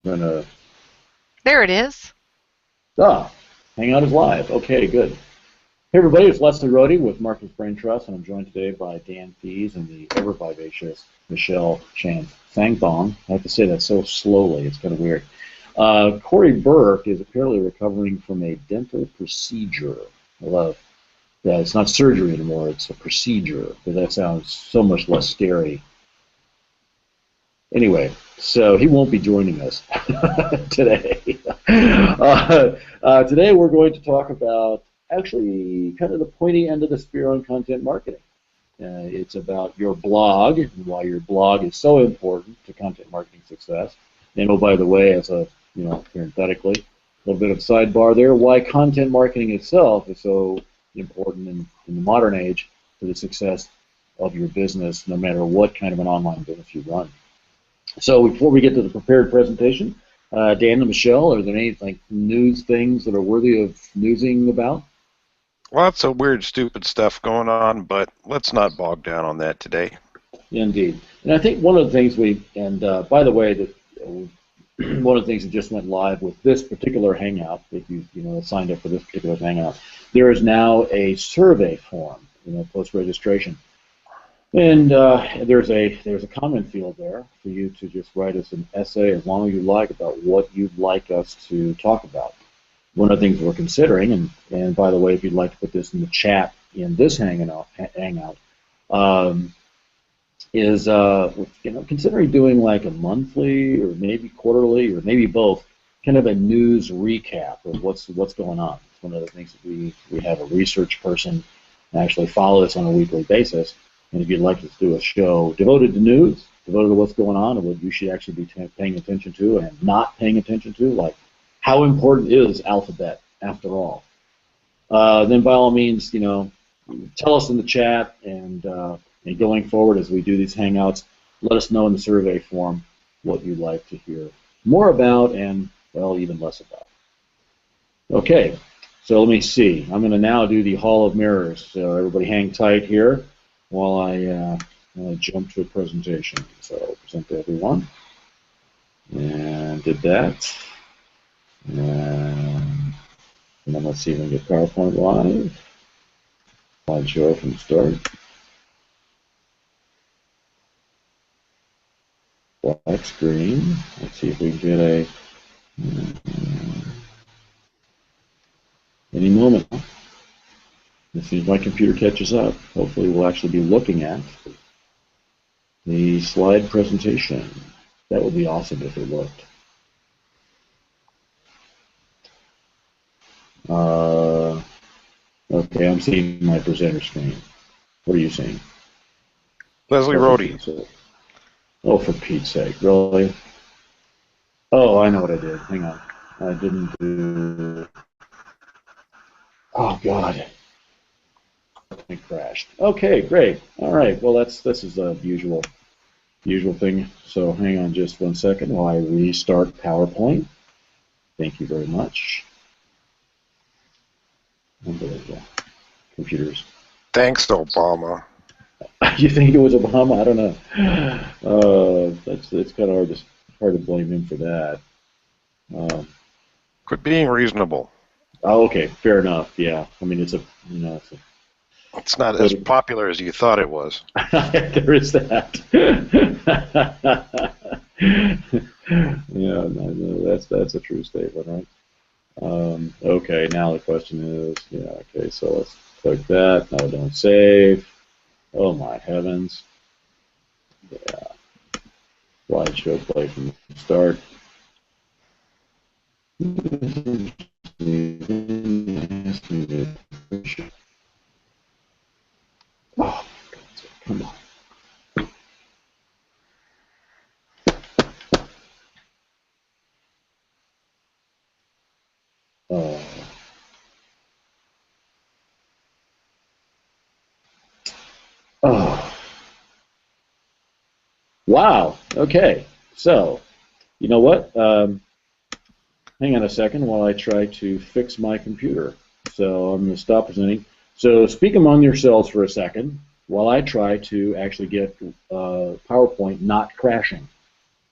I'm gonna There it is. ah, Hangout is live. Okay, good. Hey everybody, it's Leslie Rohde with Marcus Brain Trust, and I'm joined today by Dan Thies and the ever vivacious Michelle Chan Sangbong. I have to say that so slowly; it's kind of weird. Corey Burke is apparently recovering from a dental procedure. I love that it's not surgery anymore; it's a procedure. But that sounds so much less scary. Anyway, so he won't be joining us today. Today we're going to talk about actually kind of the pointy end of the spear on content marketing. It's about your blog and why your blog is so important to content marketing success. And oh, by the way, as a parenthetically, a little bit of sidebar there, why content marketing itself is so important in the modern age for the success of your business, no matter what kind of an online business you run. So before we get to the prepared presentation, Dan and Michelle, are there any news things that are worthy of newsing about? Lots of weird, stupid stuff going on, but let's not bog down on that today. Indeed, and I think one of the things by the way, that one of the things that just went live with this particular Hangout, if you signed up for this particular Hangout, there is now a survey form, post registration. And there's a comment field there for you to just write us an essay as long as you like about what you'd like us to talk about. One of the things we're considering, and by the way, if you'd like to put this in the chat in this hangout, is considering doing like a monthly or maybe quarterly or maybe both, kind of a news recap of what's going on. It's one of the things that we have a research person actually follow this on a weekly basis. And if you'd like to do a show devoted to news, devoted to what's going on and what you should actually be paying attention to and not paying attention to, like how important is alphabet after all, then by all means, tell us in the chat, and going forward as we do these hangouts, let us know in the survey form what you'd like to hear more about and, well, even less about. Okay, so let me see. I'm going to now do the Hall of Mirrors. So everybody hang tight here while I jump to a presentation. So I'll present to everyone. And did that. And then let's see if we can get PowerPoint live. Slideshow from the start. Black screen. Let's see if we can get any moment. As soon as my computer catches up, hopefully we'll actually be looking at the slide presentation. That would be awesome if it looked. Okay, I'm seeing my presenter screen. What are you seeing? Leslie Rohde. Oh, for Pete's sake, really? Oh, I know what I did. Hang on. I didn't do... Oh, God. It crashed. Okay, great. All right. Well, this is the usual thing. So hang on just 1 second while I restart PowerPoint. Thank you very much. Unbelievable. Computers. Thanks, Obama. You think it was Obama? I don't know. It's kind of hard to blame him for that. Quit being reasonable. Oh, okay, fair enough. Yeah, I mean it's not as popular as you thought it was. There is that. Yeah, no, that's a true statement, right? Okay, now the question is, okay, so let's click that. No, don't save. Oh my heavens. Yeah. Slideshow play from the start. Oh, come on. Oh. Wow. Okay. So, you know what? Hang on a second while I try to fix my computer. So I'm going to stop presenting. So speak among yourselves for a second while I try to actually get PowerPoint not crashing.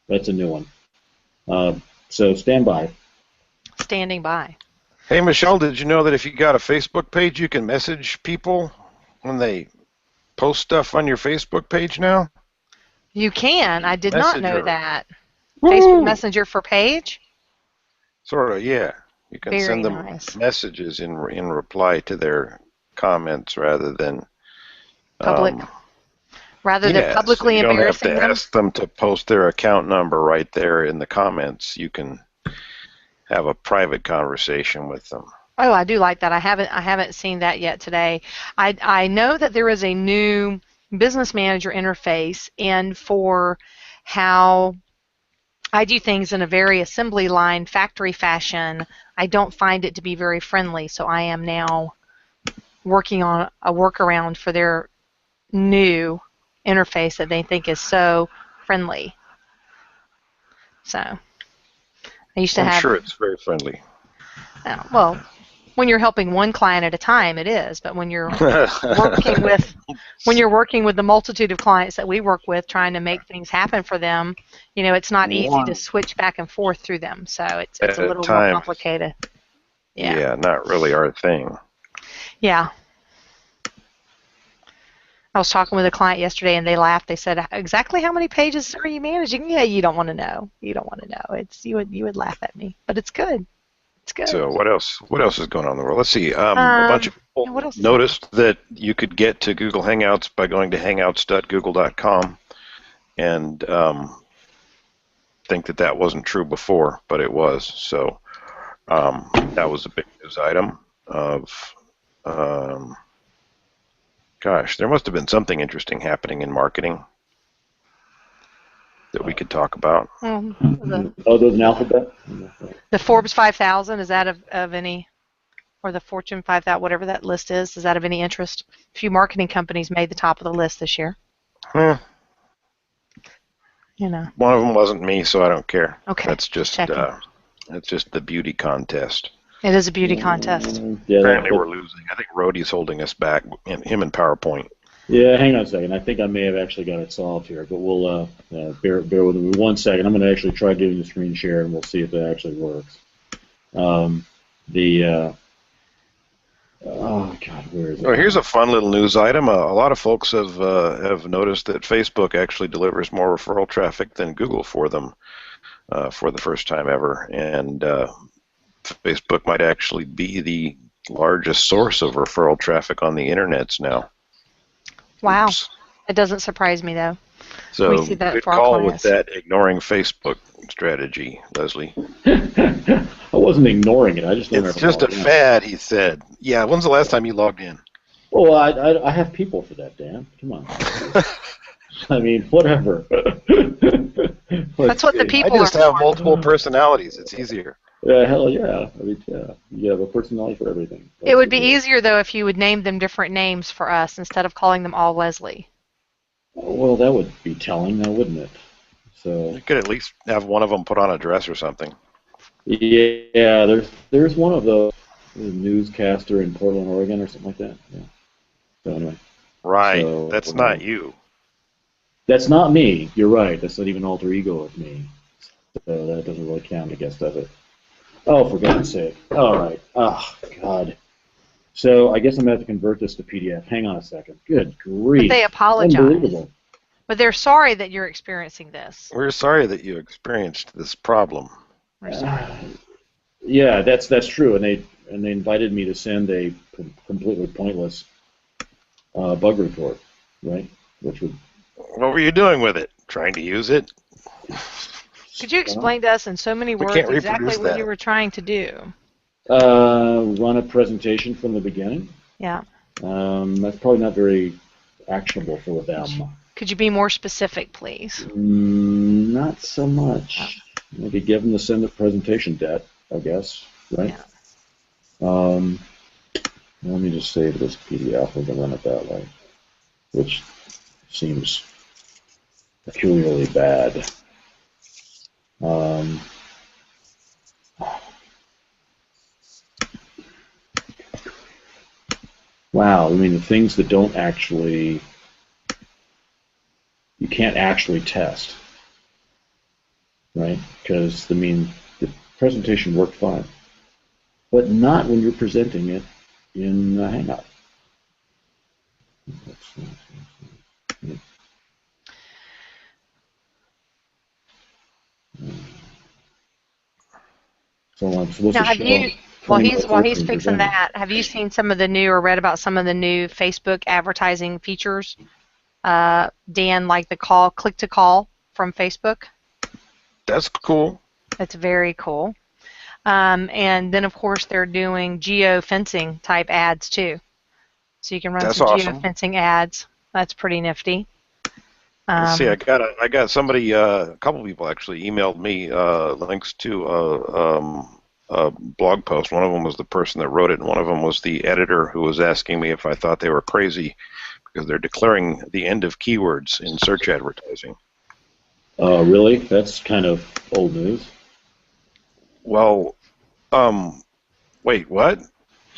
That's a new one. So stand by. Standing by. Hey, Michelle, did you know that if you got a Facebook page, you can message people when they post stuff on your Facebook page now? You can. I did not know Messenger. that. Woo! Facebook Messenger for Page? Sort of, yeah. You can Very send them nice. messages in reply to their comments rather than Public. Rather than yeah, so publicly you don't have embarrassing to them? ask them to post their account number right there in the comments. You can have a private conversation with them. Oh, I do like that. I haven't seen that yet today. I know that there is a new business manager interface, and for how I do things in a very assembly line factory fashion, I don't find it to be very friendly. So I am now working on a workaround for their new interface that they think is so friendly. So I used to I'm have, sure it's very friendly. well, when you're helping one client at a time, it is. But when you're working with the multitude of clients that we work with, trying to make things happen for them, it's not easy to switch back and forth through them. So it's At a a little more time. complicated. Yeah, not really our thing. Yeah. I was talking with a client yesterday, and they laughed. They said, "Exactly how many pages are you managing?" Yeah, you don't want to know. You don't want to know. It's you would laugh at me, but it's good. It's good. So what else? What else is going on in the world? Let's see. A bunch of people what else is noticed that you could get to Google Hangouts by going to hangouts.google.com, and think that wasn't true before, but it was. So that was a big news item. Gosh, there must have been something interesting happening in marketing that we could talk about. There's an alphabet? The Forbes 5000, is that of any, or the Fortune 5000, whatever that list is that of any interest? A few marketing companies made the top of the list this year. One of them wasn't me, so I don't care. Okay. That's just the beauty contest. It is a beauty contest. Yeah, Apparently we're losing. I think Rhodey's holding us back, him and PowerPoint. Yeah, hang on a second. I think I may have actually got it solved here, but we'll bear with me 1 second. I'm going to actually try doing the screen share, and we'll see if it actually works. Oh God, where is it? Well, here's a fun little news item. A lot of folks have noticed that Facebook actually delivers more referral traffic than Google for them for the first time ever, and Facebook might actually be the largest source of referral traffic on the internets now. Wow. Oops. It doesn't surprise me, though. So we see that good for our call clients. with that ignoring Facebook strategy, Leslie. I wasn't ignoring it. I just It's just a fad, he said. Yeah, when's the last time you logged in? Oh, I have people for that, Dan. Come on. I mean, whatever. That's what the people I just are have for. multiple personalities. It's easier. Hell yeah. I mean, yeah. You have a personality for everything. It would be easier, though, if you would name them different names for us instead of calling them all Leslie. Well, that would be telling, now, wouldn't it? So You could at least have one of them put on a dress or something. yeah, there's one of the newscaster in Portland, Oregon, or something like that. Yeah. So anyway. Right. So, that's not you. That's not me. You're right. That's not even alter ego of me. So that doesn't really count, I guess, does it? Oh, for God's sake. All right. Oh, God. So I guess I'm going to have to convert this to PDF. Hang on a second. Good grief. But they apologize. Unbelievable. But they're sorry that you're experiencing this. We're sorry that you experienced this problem. Yeah, that's true. And they invited me to send a completely pointless bug report, right? Which would. What were you doing with it? Trying to use it? Could you explain to us in so many words exactly what you were trying to do? Run a presentation from the beginning. Yeah. That's probably not very actionable for them. Could you be more specific, please? Not so much. Maybe give them the send the presentation debt, I guess, right? Yeah. Let me just save this PDF. We're going to run it that way, which seems peculiarly bad. Wow, I mean, the things that don't actually, you can't actually test, right? Because, I mean, the presentation worked fine, but not when you're presenting it in Hangout. So I'm supposed Now, to have show you, 20 minutes while worth he's of fixing presenting. that, have you seen some of the new or read about some of the new Facebook advertising features? Dan, like the click to call from Facebook? That's cool. It's very cool. And then, of course, they're doing geo-fencing type ads, too. So you can run That's some awesome. geo-fencing ads. That's pretty nifty. Let's see. I got somebody. A couple people actually emailed me links to a blog post. One of them was the person that wrote it, and one of them was the editor who was asking me if I thought they were crazy because they're declaring the end of keywords in search advertising. Really? That's kind of old news. Well, wait, what?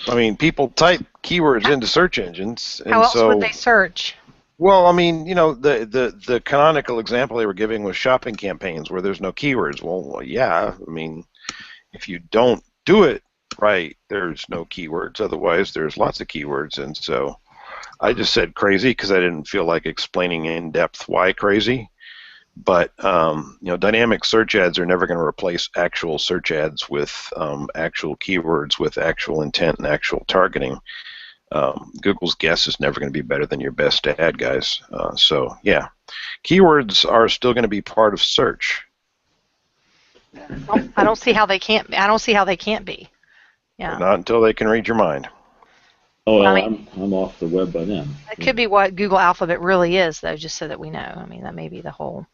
I mean, people type keywords into search engines, and How else would so. they search? Well, I mean, you know, the canonical example they were giving was shopping campaigns where there's no keywords. Well, yeah, I mean, if you don't do it right, there's no keywords. Otherwise, there's lots of keywords. And so I just said crazy because I didn't feel like explaining in depth why crazy. But you know, dynamic search ads are never going to replace actual search ads with actual keywords, with actual intent and actual targeting. Google's guess is never going to be better than your best ad, guys. So yeah, keywords are still going to be part of search. I don't see how they can't. I don't see how they can't be. Yeah. But not until they can read your mind. Oh, well, I mean, I'm off the web by then. that could be what Google Alphabet really is, though, just so that we know. I mean, that may be the whole.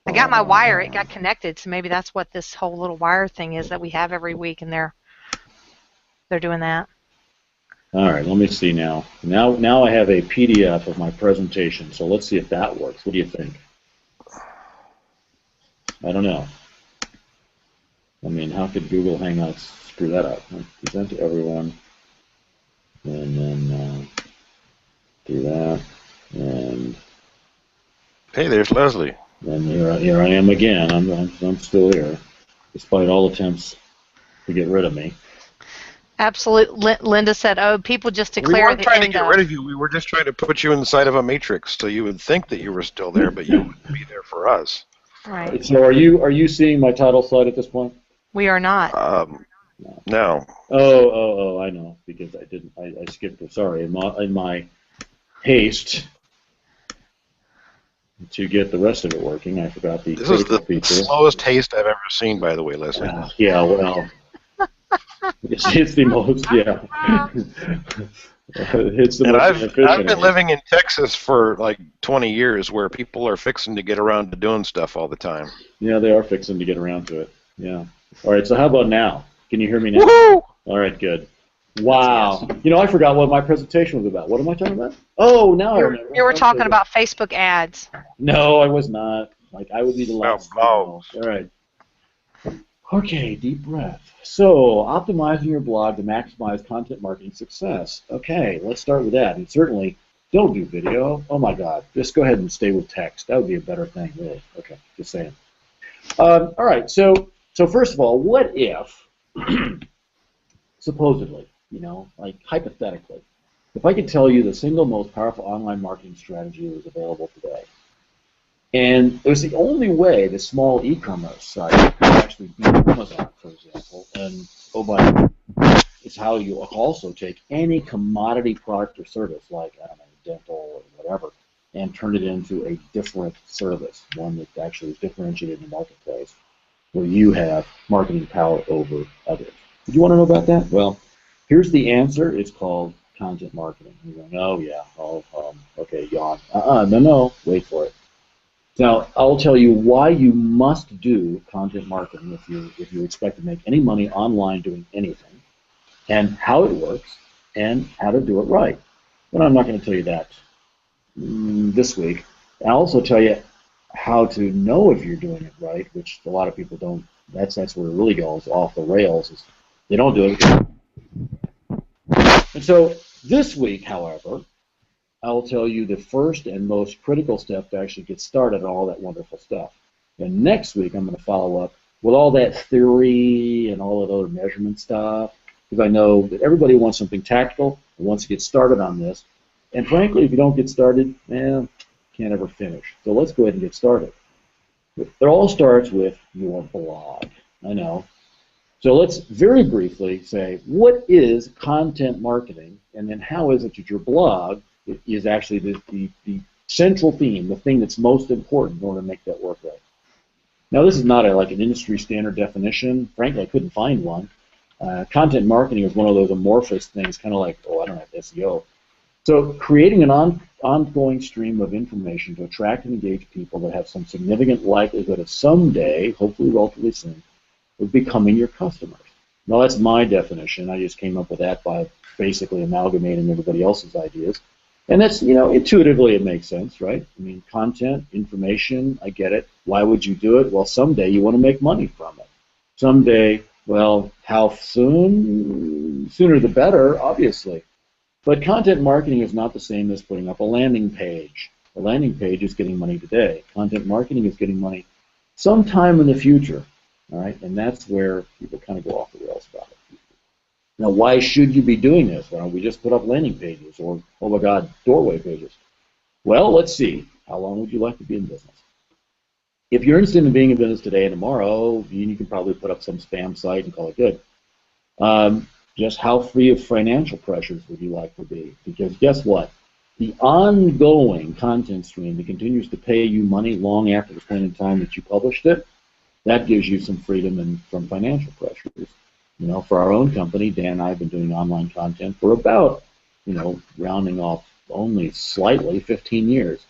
I got my wire. It got connected, so maybe that's what this whole little wire thing is that we have every week, and they're doing that. All right, let me see now. Now I have a PDF of my presentation, so let's see if that works. What do you think? I don't know. I mean, how could Google Hangouts screw that up? Present to everyone, and then do that, and Hey, there's Leslie. then here I am again. I'm still here, despite all attempts to get rid of me. Absolutely. Linda said, "Oh, people just We declare weren't the trying to end get of." rid of you. We were just trying to put you inside of a matrix so you would think that you were still there, but you wouldn't be there for us. Right. So are you seeing my title slide at this point? We are not. No. Oh, I know, because I skipped it. Sorry, in my haste to get the rest of it working, I forgot the This is the feature. slowest haste I've ever seen, by the way, Leslie. Yeah, well, it's the most, yeah. It's the And most I've inefficient. been living in Texas for like 20 years where people are fixing to get around to doing stuff all the time. Yeah, they are fixing to get around to it. Yeah. All right, so how about now? Can you hear me now? Woohoo! All right, good. Wow. Yes. You know, I forgot what my presentation was about. What am I talking about? Oh, now I remember. You were Okay, talking good. about Facebook ads. No, I was not. Like, I would be the last to know. Oh. All right. Okay, deep breath. So, optimizing your blog to maximize content marketing success. Okay, let's start with that. And certainly, don't do video. Oh my God, just go ahead and stay with text. That would be a better thing, really. Okay, just saying. All right, so first of all, what if, supposedly, you know, like hypothetically, if I could tell you the single most powerful online marketing strategy that is available today, and it was the only way the small e-commerce site could actually beat Amazon, for example, and oh by the way, it's how you also take any commodity product or service, like, I don't know, dental or whatever, and turn it into a different service, one that actually is differentiated in the marketplace, where you have marketing power over others. Do you want to know about that? Well, here's the answer. It's called content marketing. You're going, oh yeah, okay, yawn. No, wait for it. Now, I'll tell you why you must do content marketing if you expect to make any money online doing anything, and how it works, and how to do it right. But I'm not going to tell you that this week. I'll also tell you how to know if you're doing it right, which a lot of people don't. That's where it really goes off the rails. Is they don't do it. And so this week, however, I'll tell you the first and most critical step to actually get started on all that wonderful stuff. And next week, I'm going to follow up with all that theory and all that other measurement stuff, because I know that everybody wants something tactical and wants to get started on this. And frankly, if you don't get started, can't ever finish. So let's go ahead and get started. It all starts with your blog. I know. So let's very briefly say, what is content marketing, and then how is it that your blog is actually the central theme, the thing that's most important in order to make that work right. Now, this is not like an industry standard definition. Frankly, I couldn't find one. Content marketing is one of those amorphous things, kind of like, I don't have SEO. So creating an ongoing stream of information to attract and engage people that have some significant likelihood of someday, hopefully relatively soon, of becoming your customers. Now, that's my definition. I just came up with that by basically amalgamating everybody else's ideas. And that's, intuitively it makes sense, right? I mean, content, information, I get it. Why would you do it? Well, someday you want to make money from it. Someday, well, how soon? Sooner the better, obviously. But content marketing is not the same as putting up a landing page. A landing page is getting money today. Content marketing is getting money sometime in the future, all right? And that's where people kind of go off the rails about it. Now, why should you be doing this? Why don't we just put up landing pages or, oh my God, doorway pages? Well, let's see. How long would you like to be in business? If you're interested in being in business today and tomorrow, you can probably put up some spam site and call it good. Just how free of financial pressures would you like to be? Because guess what? The ongoing content stream that continues to pay you money long after the point in time that you published it, that gives you some freedom from financial pressures. For our own company, Dan and I have been doing online content for about, rounding off only slightly, 15 years.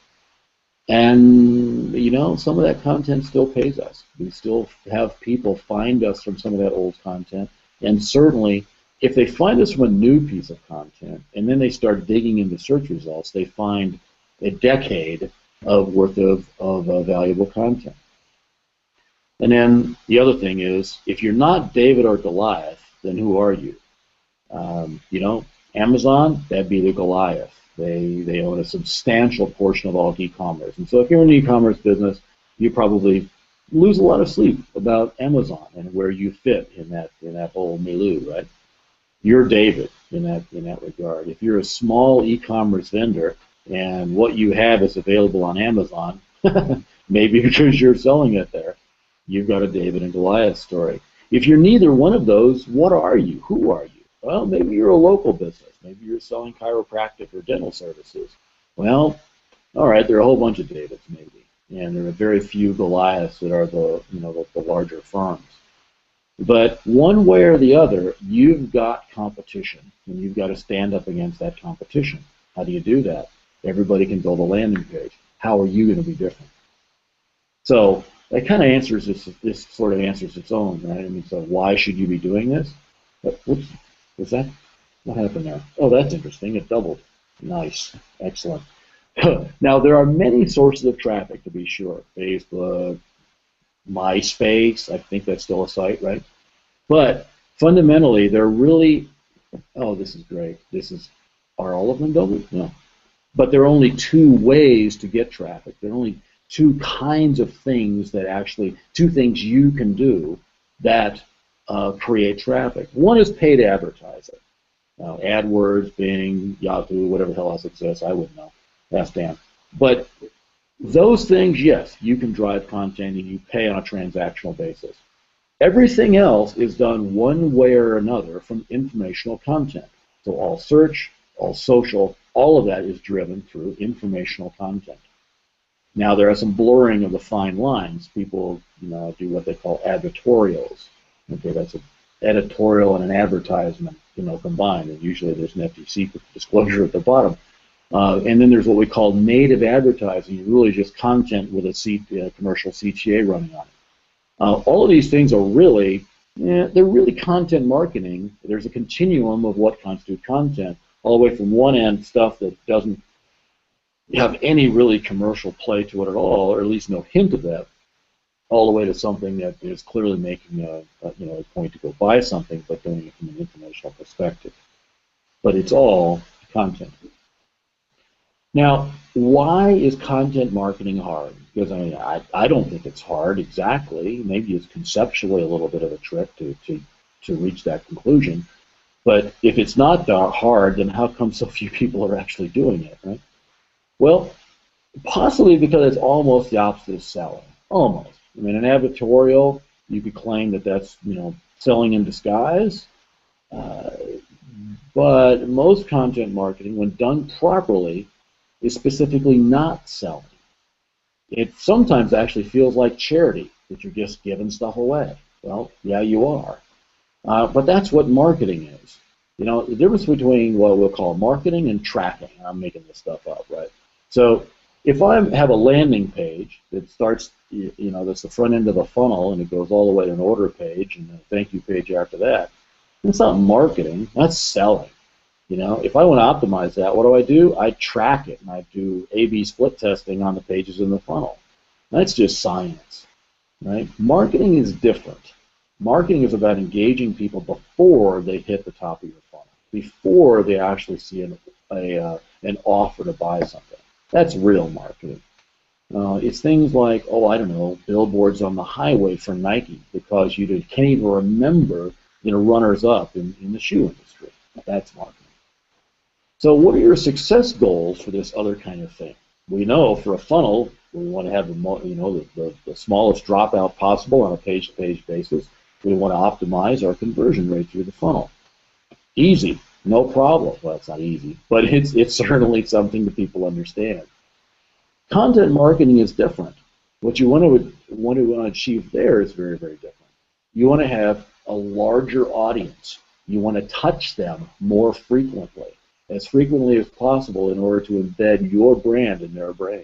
And, some of that content still pays us. We still have people find us from some of that old content. And certainly, if they find us from a new piece of content, and then they start digging into search results, they find a decade of worth of valuable content. And then the other thing is, if you're not David or Goliath, then who are you? Amazon, that'd be the Goliath. They own a substantial portion of all e-commerce. And so if you're in the e-commerce business, you probably lose a lot of sleep about Amazon and where you fit in that whole milieu, right? You're David in that regard. If you're a small e-commerce vendor and what you have is available on Amazon, maybe because you're selling it there, you've got a David and Goliath story. If you're neither one of those, what are you? Who are you? Well, maybe you're a local business. Maybe you're selling chiropractic or dental services. Well, all right, there are a whole bunch of Davids maybe, and there are very few Goliaths that are the larger firms. But one way or the other, you've got competition, and you've got to stand up against that competition. How do you do that? Everybody can build a landing page. How are you going to be different? So that kind of answers this sort of answers its own, right? I mean, so why should you be doing this? Whoops, was that? What happened there? Oh, that's interesting. It doubled. Nice, excellent. Now there are many sources of traffic, to be sure. Facebook, MySpace, I think that's still a site, right? But fundamentally, they're really, this is great. Are all of them doubled? No. But there are only two ways to get traffic. There are only two kinds of things two things you can do that create traffic. One is paid advertising. AdWords, Bing, Yahoo, whatever the hell else exists, I wouldn't know. Ask Dan. But those things, yes, you can drive content and you pay on a transactional basis. Everything else is done one way or another from informational content. So all search, all social, all of that is driven through informational content. Now there are some blurring of the fine lines. People, do what they call advertorials. Okay, that's an editorial and an advertisement, combined. And usually there's an FTC disclosure at the bottom. And then there's what we call native advertising, really just content with a commercial CTA running on it. All of these things are really, they're really content marketing. There's a continuum of what constitutes content, all the way from one end, stuff that doesn't have any really commercial play to it at all, or at least no hint of that, all the way to something that is clearly making a point to go buy something, but doing it from an informational perspective. But it's all content. Now, why is content marketing hard? because I don't think it's hard exactly. Maybe it's conceptually a little bit of a trick to reach that conclusion. But if it's not that hard, then how come so few people are actually doing it, right? Well, possibly because it's almost the opposite of selling. Almost. I mean, an advertorial, you could claim that that's, selling in disguise. Uh, but most content marketing, when done properly, is specifically not selling. It sometimes actually feels like charity, that you're just giving stuff away. Well, yeah, you are. But that's what marketing is. The difference between what we'll call marketing and tracking. I'm making this stuff up, right? So if I have a landing page that starts, that's the front end of the funnel, and it goes all the way to an order page and a thank you page after that, it's not marketing, that's selling. If I want to optimize that, what do? I track it, and I do A/B split testing on the pages in the funnel. That's just science, right? Marketing is different. Marketing is about engaging people before they hit the top of your funnel, before they actually see an offer to buy something. That's real marketing. It's things like, I don't know, billboards on the highway for Nike because you can't even remember, runners-up in the shoe industry. That's marketing. So what are your success goals for this other kind of thing? We know for a funnel, we want to have the smallest dropout possible on a page-to-page basis. We want to optimize our conversion rate through the funnel. Easy, no problem. Well, it's not easy, but it's certainly something that people understand. Content marketing is different. What you want to achieve there is very, very different. You want to have a larger audience. You want to touch them more frequently as possible in order to embed your brand in their brain.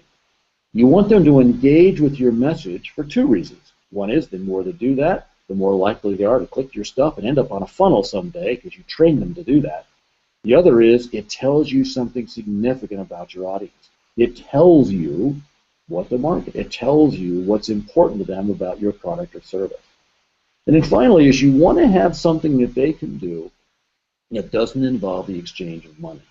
You want them to engage with your message for two reasons. One is the more they do that, the more likely they are to click your stuff and end up on a funnel someday because you train them to do that. The other is it tells you something significant about your audience. It tells you what to market. It tells you what's important to them about your product or service. And then finally is you want to have something that they can do that doesn't involve the exchange of money.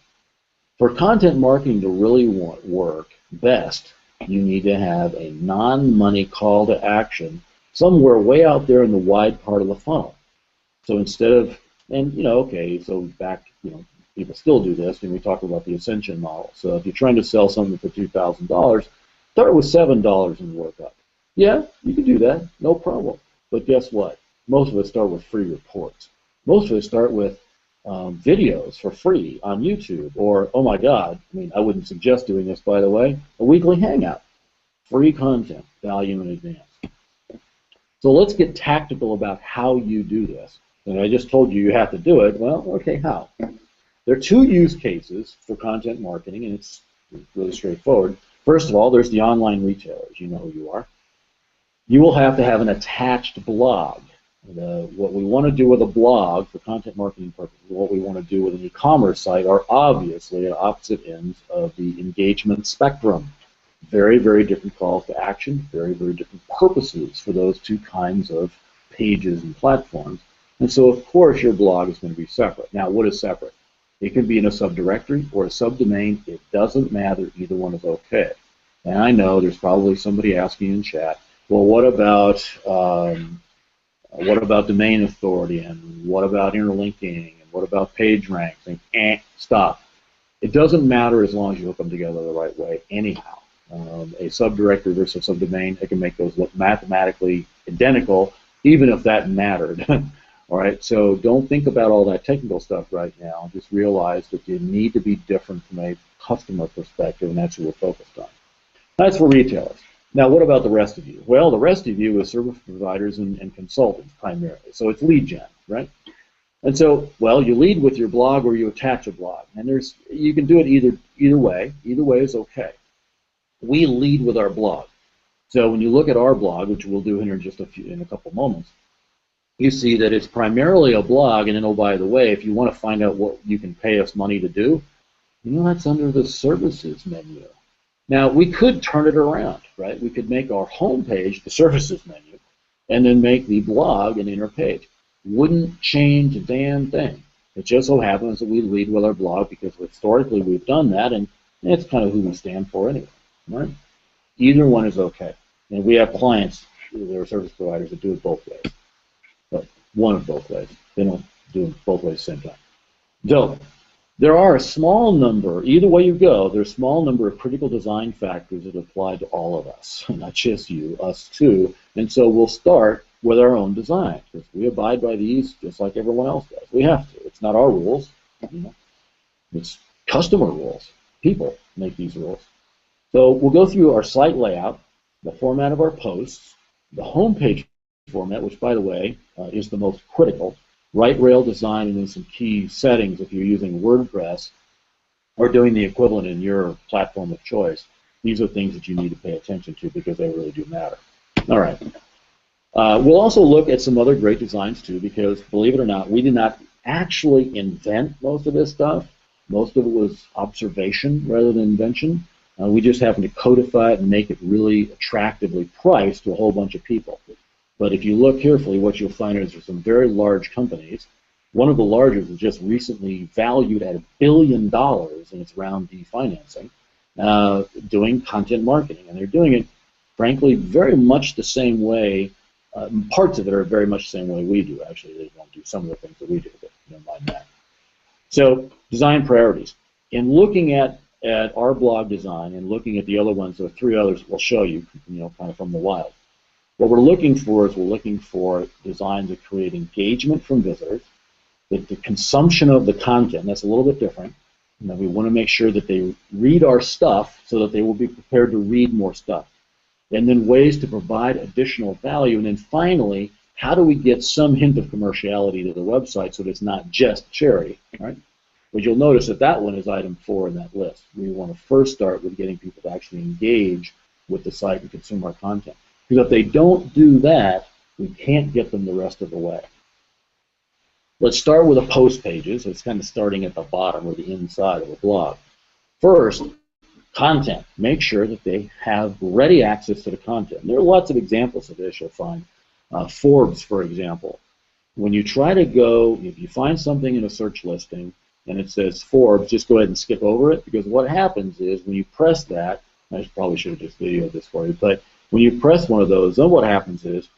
For content marketing to really work best, you need to have a non-money call to action somewhere way out there in the wide part of the funnel. So instead of, people still do this, and we talk about the ascension model. So if you're trying to sell something for $2,000, start with $7 and work up. Yeah, you can do that, no problem. But guess what? Most of us start with free reports. Most of us start with videos for free on YouTube, or, oh my God, I wouldn't suggest doing this, by the way, a weekly hangout. Free content, value in advance. So let's get tactical about how you do this. And I just told you have to do it. Well, okay, how? There are two use cases for content marketing, and it's really straightforward. First of all, there's the online retailers. You know who you are. You will have to have an attached blog. What we want to do with a blog for content marketing purposes, what we want to do with an e-commerce site are obviously at opposite ends of the engagement spectrum. Very, very different calls to action, very, very different purposes for those two kinds of pages and platforms. And so, of course, your blog is going to be separate. Now, what is separate? It can be in a subdirectory or a subdomain. It doesn't matter. Either one is okay. And I know there's probably somebody asking in chat, well, what about domain authority, and what about interlinking, and what about page ranks? And stop. It doesn't matter as long as you hook them together the right way anyhow. A subdirectory versus a subdomain, it can make those look mathematically identical, even if that mattered. All right, so don't think about all that technical stuff right now. Just realize that you need to be different from a customer perspective, and that's what we're focused on. That's for retailers. Now, what about the rest of you? Well, the rest of you is service providers and consultants primarily. So it's lead gen, right? And so, well, you lead with your blog or you attach a blog. And you can do it either way. Either way is okay. We lead with our blog. So when you look at our blog, which we'll do here in a couple moments, you see that it's primarily a blog. And then, oh, by the way, if you want to find out what you can pay us money to do, that's under the services menu. Now, we could turn it around, right? We could make our home page the services menu and then make the blog an inner page. Wouldn't change a damn thing. It just so happens that we lead with our blog because historically we've done that, and it's kind of who we stand for anyway, right? Either one is okay. And we have clients, there are service providers that do it both ways. But one of both ways. They don't do it both ways at the same time. So there are a small number, either way you go, there's a small number of critical design factors that apply to all of us, not just you, us too. And so we'll start with our own design, because we abide by these just like everyone else does. We have to. It's not our rules. You know, it's customer rules. People make these rules. So we'll go through our site layout, the format of our posts, the homepage format, which, by the way, is the most critical. Right rail design, and then some key settings if you're using WordPress or doing the equivalent in your platform of choice. These are things that you need to pay attention to because they really do matter. All right. We'll also look at some other great designs too, because believe it or not, we did not actually invent most of this stuff. Most of it was observation rather than invention. We just happened to codify it and make it really attractively priced to a whole bunch of people. But if you look carefully, what you'll find is there's some very large companies. One of the largest was just recently valued at $1 billion in its round D financing, doing content marketing. And they're doing it, frankly, very much the same way. Parts of it are very much the same way we do, actually. They don't do some of the things that we do, but never mind that. So, design priorities. In looking at our blog design and looking at the other ones, there are 3 others we'll show you, kind of from the wild. What we're looking for is we're looking for designs that create engagement from visitors, that the consumption of the content, that's a little bit different. We want to make sure that they read our stuff so that they will be prepared to read more stuff. And then ways to provide additional value. And then finally, how do we get some hint of commerciality to the website so that it's not just charity, right? But you'll notice that that one is item 4 in that list. We want to first start with getting people to actually engage with the site and consume our content. Because if they don't do that, we can't get them the rest of the way. Let's start with the post pages. It's kind of starting at the bottom or the inside of a blog. First, content. Make sure that they have ready access to the content. There are lots of examples of this you'll find. Forbes, for example. When you try to go, if you find something in a search listing and it says Forbes, just go ahead and skip over it, because what happens is when you press that, I probably should have just videoed this for you, but when you press one of those, then what happens is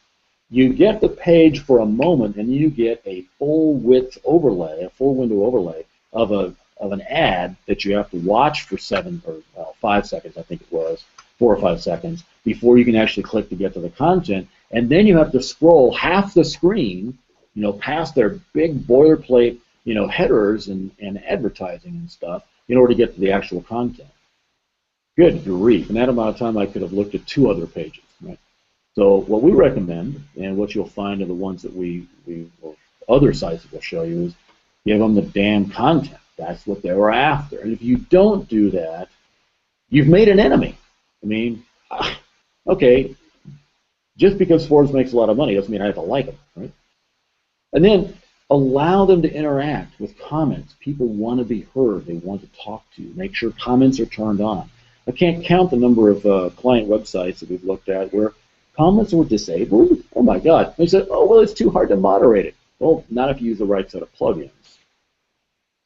you get the page for a moment and you get a full width overlay, a full window overlay of an ad that you have to watch for 5 seconds, I think it was, 4 or 5 seconds, before you can actually click to get to the content. And then you have to scroll half the screen, past their big boilerplate, headers and advertising and stuff in order to get to the actual content. Good grief. In that amount of time, I could have looked at 2 other pages, right? So what we recommend, and what you'll find in the ones that or other sites that we'll show you, is give them the damn content. That's what they were after. And if you don't do that, you've made an enemy. I mean, okay, just because Forbes makes a lot of money doesn't mean I have to like them, right? And then allow them to interact with comments. People want to be heard. They want to talk to you. Make sure comments are turned on. I can't count the number of client websites that we've looked at where comments were disabled. Oh my God. They said, oh, well, it's too hard to moderate it. Well, not if you use the right set of plugins.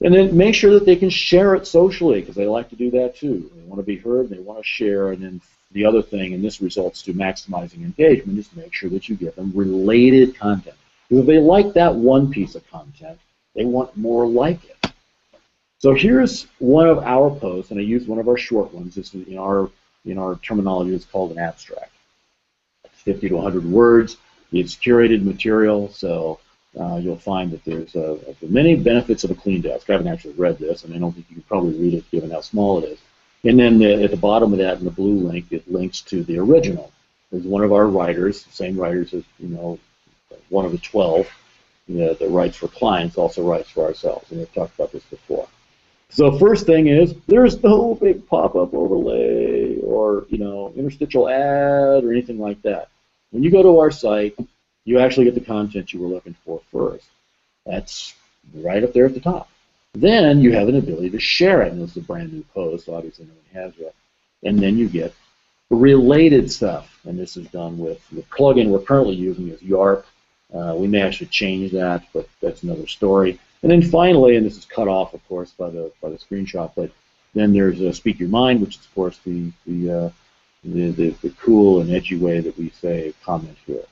And then make sure that they can share it socially, because they like to do that too. They want to be heard, they want to share, and then the other thing, and this results to maximizing engagement, is to make sure that you give them related content. Because if they like that one piece of content, they want more like it. So here's one of our posts, and I used one of our short ones. This is in our terminology, it's called an abstract. It's 50 to 100 words. It's curated material, so you'll find that there's many benefits of a clean desk. I haven't actually read this, and I don't think you can probably read it given how small it is. And then at the bottom of that, in the blue link, it links to the original. There's one of our writers, the same writers as one of the 12 that writes for clients, also writes for ourselves, and we've talked about this before. So first thing is, there's no big pop-up overlay or interstitial ad or anything like that. When you go to our site, you actually get the content you were looking for first. That's right up there at the top. Then you have an ability to share it, and this is a brand new post, obviously no one has yet. And then you get related stuff, and this is done with the plugin we're currently using is YARP. We may actually change that, but that's another story. And then finally, and this is cut off, of course, by the screenshot, but then there's Speak Your Mind, which is, of course, the the cool and edgy way that we say comment here.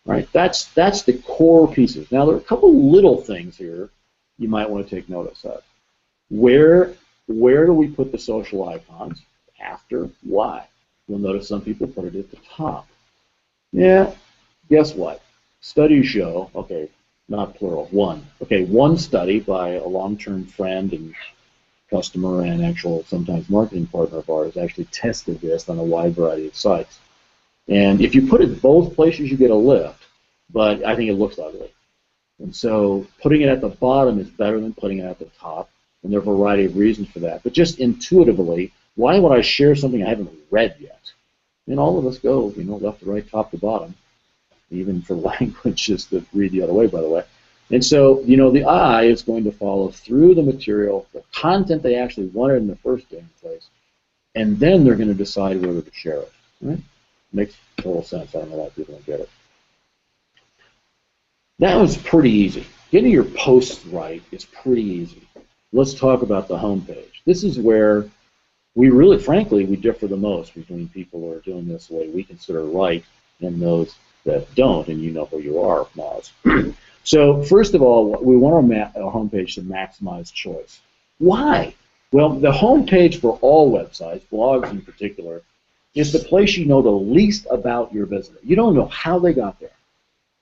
Right? That's the core pieces. Now there are a couple little things here you might want to take notice of. Where do we put the social icons? After why? You'll notice some people put it at the top. Yeah, guess what? Studies show, okay, not plural, one. Okay, one study by a long-term friend and customer and actual sometimes marketing partner of ours actually tested this on a wide variety of sites. And if you put it both places, you get a lift, but I think it looks ugly. And so putting it at the bottom is better than putting it at the top, and there are a variety of reasons for that. But just intuitively, why would I share something I haven't read yet? And all of us go, left to right, top to bottom, even for languages that read the other way, by the way. And so, the eye is going to follow through the material, the content they actually wanted in the first place, and then they're going to decide whether to share it. Right? Makes total sense. I don't know why people don't get it. That was pretty easy. Getting your posts right is pretty easy. Let's talk about the home page. This is where we really, frankly, we differ the most between people who are doing this the way we consider right and those that don't, and you know who you are, Moz. So first of all, we want our home page to maximize choice. Why? Well, the home page for all websites, blogs in particular, is the place you know the least about your visitor. You don't know how they got there.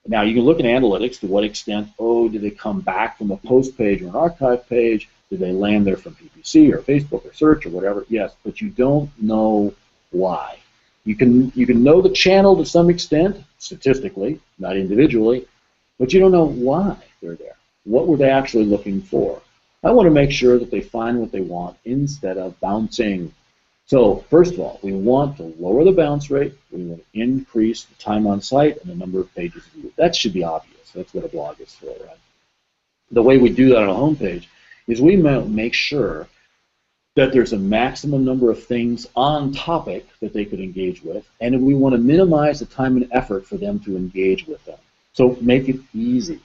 Now, you can look at analytics to what extent, did they come back from a post page or an archive page? Did they land there from PPC or Facebook or search or whatever? Yes, but you don't know why. You can know the channel to some extent, statistically, not individually, but you don't know why they're there. What were they actually looking for? I want to make sure that they find what they want instead of bouncing. So first of all, we want to lower the bounce rate. We want to increase the time on site and the number of pages viewed. That should be obvious. That's what a blog is for, right? The way we do that on a home page is we make sure that there's a maximum number of things on topic that they could engage with, and we want to minimize the time and effort for them to engage with them. So make it easy.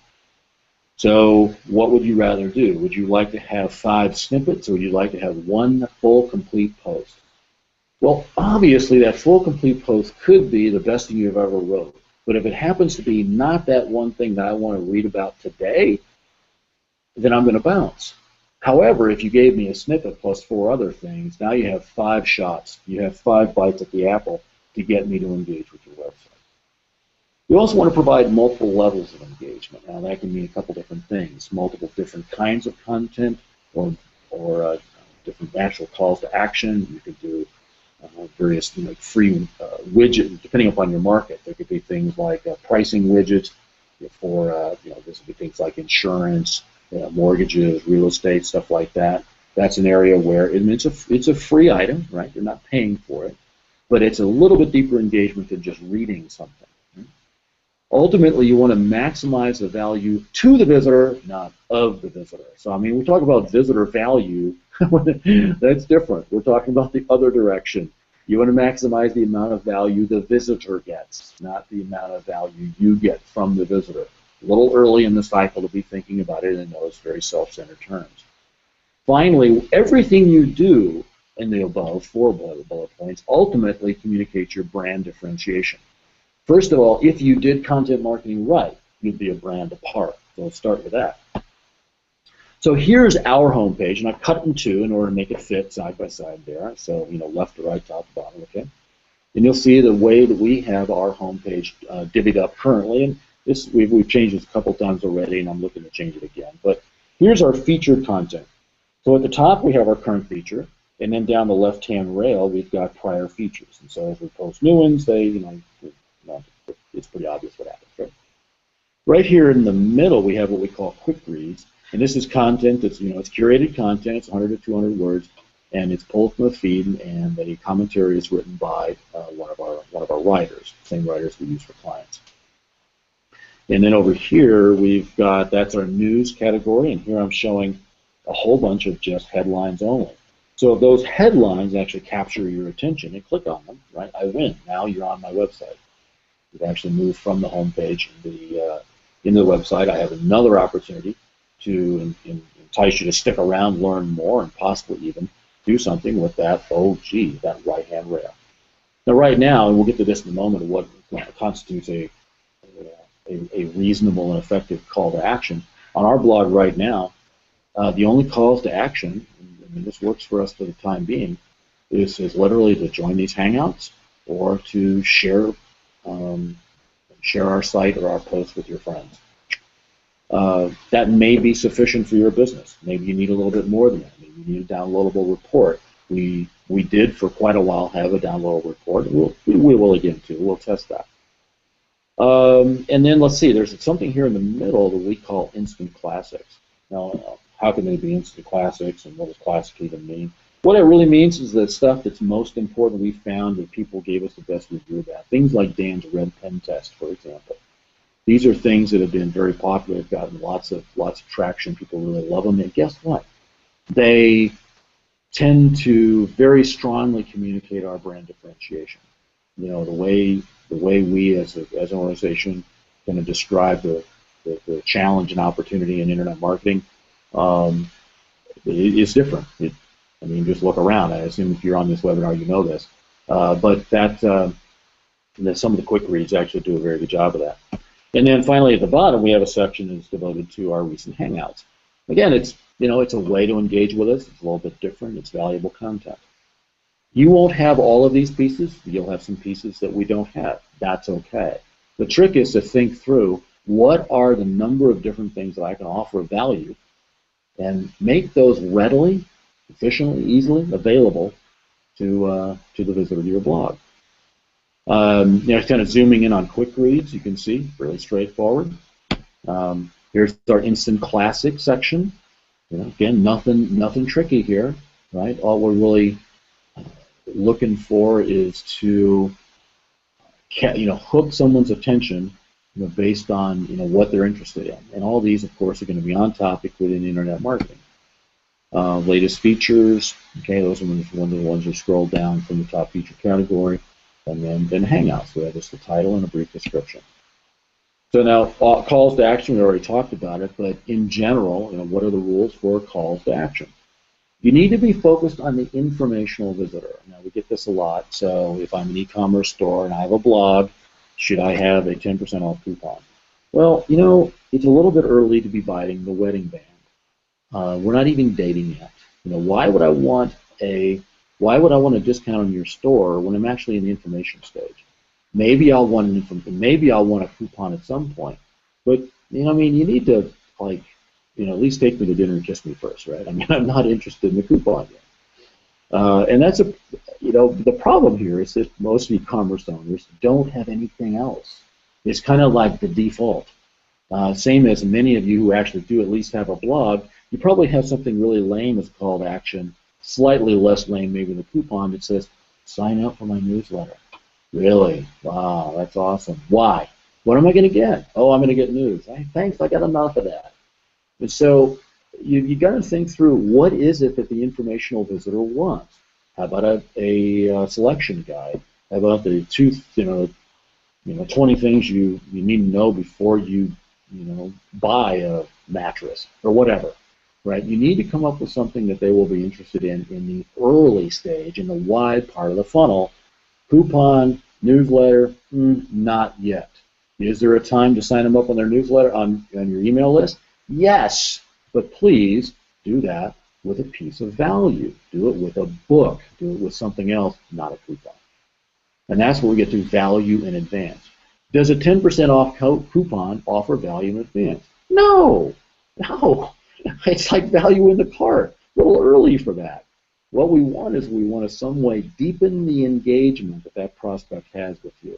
So what would you rather do? Would you like to have 5 snippets, or would you like to have one full, complete post? Well, obviously, that full, complete post could be the best thing you've ever wrote. But if it happens to be not that one thing that I want to read about today, then I'm going to bounce. However, if you gave me a snippet plus 4 other things, now you have 5 shots. You have 5 bites at the apple to get me to engage with your website. You also want to provide multiple levels of engagement. Now, that can mean a couple different things, multiple different kinds of content, or different actual calls to action. You could do various free widgets, depending upon your market. There could be things like pricing widgets for, this would be things like insurance, mortgages, real estate, stuff like that. That's an area where it's a free item, right? You're not paying for it, but it's a little bit deeper engagement than just reading something. Right? Ultimately, you want to maximize the value to the visitor, not of the visitor. So, I mean, we talk about visitor value. That's different. We're talking about the other direction. You want to maximize the amount of value the visitor gets, not the amount of value you get from the visitor. A little early in the cycle to be thinking about it in those very self-centered terms. Finally, everything you do in the above 4 bullet points ultimately communicates your brand differentiation. First of all, if you did content marketing right, you'd be a brand apart. So let's start with that. So here's our homepage, and I've cut it in 2 in order to make it fit side by side there. So, left to right, top to bottom, okay? And you'll see the way that we have our homepage divvied up currently. And this we've changed this a couple times already, and I'm looking to change it again. But here's our featured content. So at the top, we have our current feature, and then down the left-hand rail, we've got prior features. And so as we post new ones, it's pretty obvious what happens, right? Right here in the middle, we have what we call quick reads. And this is content that's, it's curated content. It's 100 to 200 words, and it's pulled from a feed, and the commentary is written by one of our writers, same writers we use for clients. And then over here, we've got, that's our news category, and here I'm showing a whole bunch of just headlines only. So if those headlines actually capture your attention and click on them, right, I win. Now you're on my website. You've actually moved from the home page into the website. I have another opportunity to entice you to stick around, learn more, and possibly even do something with that, that right-hand rail. Now, right now, and we'll get to this in a moment, of what constitutes a reasonable and effective call to action. On our blog right now, the only calls to action, and this works for us for the time being, is literally to join these hangouts or to share our site or our posts with your friends. That may be sufficient for your business. Maybe you need a little bit more than that. Maybe you need a downloadable report. We did for quite a while have a downloadable report. We will again too. We'll test that. And then let's see. There's something here in the middle that we call instant classics. Now, how can they be instant classics, and what does classic even mean? What it really means is the stuff that's most important we found that people gave us the best review about. Things like Dan's red pen test, for example. These are things that have been very popular. They've gotten lots of traction. People really love them. And guess what? They tend to very strongly communicate our brand differentiation. You know, the way we as an organization kind of describe the challenge and opportunity in internet marketing is different. I mean, just look around. I assume if you're on this webinar, you know this. But some of the quick reads actually do a very good job of that. And then finally, at the bottom, we have a section that's devoted to our recent Hangouts. Again, it's a way to engage with us. It's a little bit different. It's valuable content. You won't have all of these pieces. You'll have some pieces that we don't have. That's okay. The trick is to think through what are the number of different things that I can offer of value and make those readily, efficiently, easily available to the visitor to your blog. Kind of zooming in on quick reads, you can see, really straightforward. Here's our instant classic section. Again, nothing tricky here, right? All we're really looking for is to, hook someone's attention, based on what they're interested in. And all these, of course, are going to be on topic within internet marketing. Latest features, okay, those are one of the ones that scroll down from the top feature category. And then Hangouts, we have just the title and a brief description. So now, calls to action, we already talked about it, but in general, what are the rules for calls to action? You need to be focused on the informational visitor. Now, we get this a lot, so if I'm an e-commerce store and I have a blog, should I have a 10% off coupon? Well, it's a little bit early to be biting the wedding band. We're not even dating yet. Why would I want a discount on your store when I'm actually in the information stage? Maybe I'll want a coupon at some point, but you need to at least take me to dinner and kiss me first, right? I mean, I'm not interested in the coupon yet. And that's the problem here is that most e-commerce owners don't have anything else. It's kind of like the default. Same as many of you who actually do at least have a blog, you probably have something really lame as a call to action, slightly less lame maybe the coupon that says, sign up for my newsletter. Really? Wow, that's awesome. Why? What am I going to get? Oh, I'm going to get news. Thanks, I got enough of that. And so you got to think through what is it that the informational visitor wants. How about a selection guide? How about the 20 things you need to know before you buy a mattress or whatever, right? You need to come up with something that they will be interested in the early stage, in the wide part of the funnel. Coupon, newsletter, not yet. Is there a time to sign them up on their newsletter, on your email list? Yes, but please do that with a piece of value. Do it with a book. Do it with something else, not a coupon. And that's where we get to value in advance. Does a 10% off coupon offer value in advance? No. It's like value in the cart. A little early for that. What we want is to some way deepen the engagement that prospect has with you.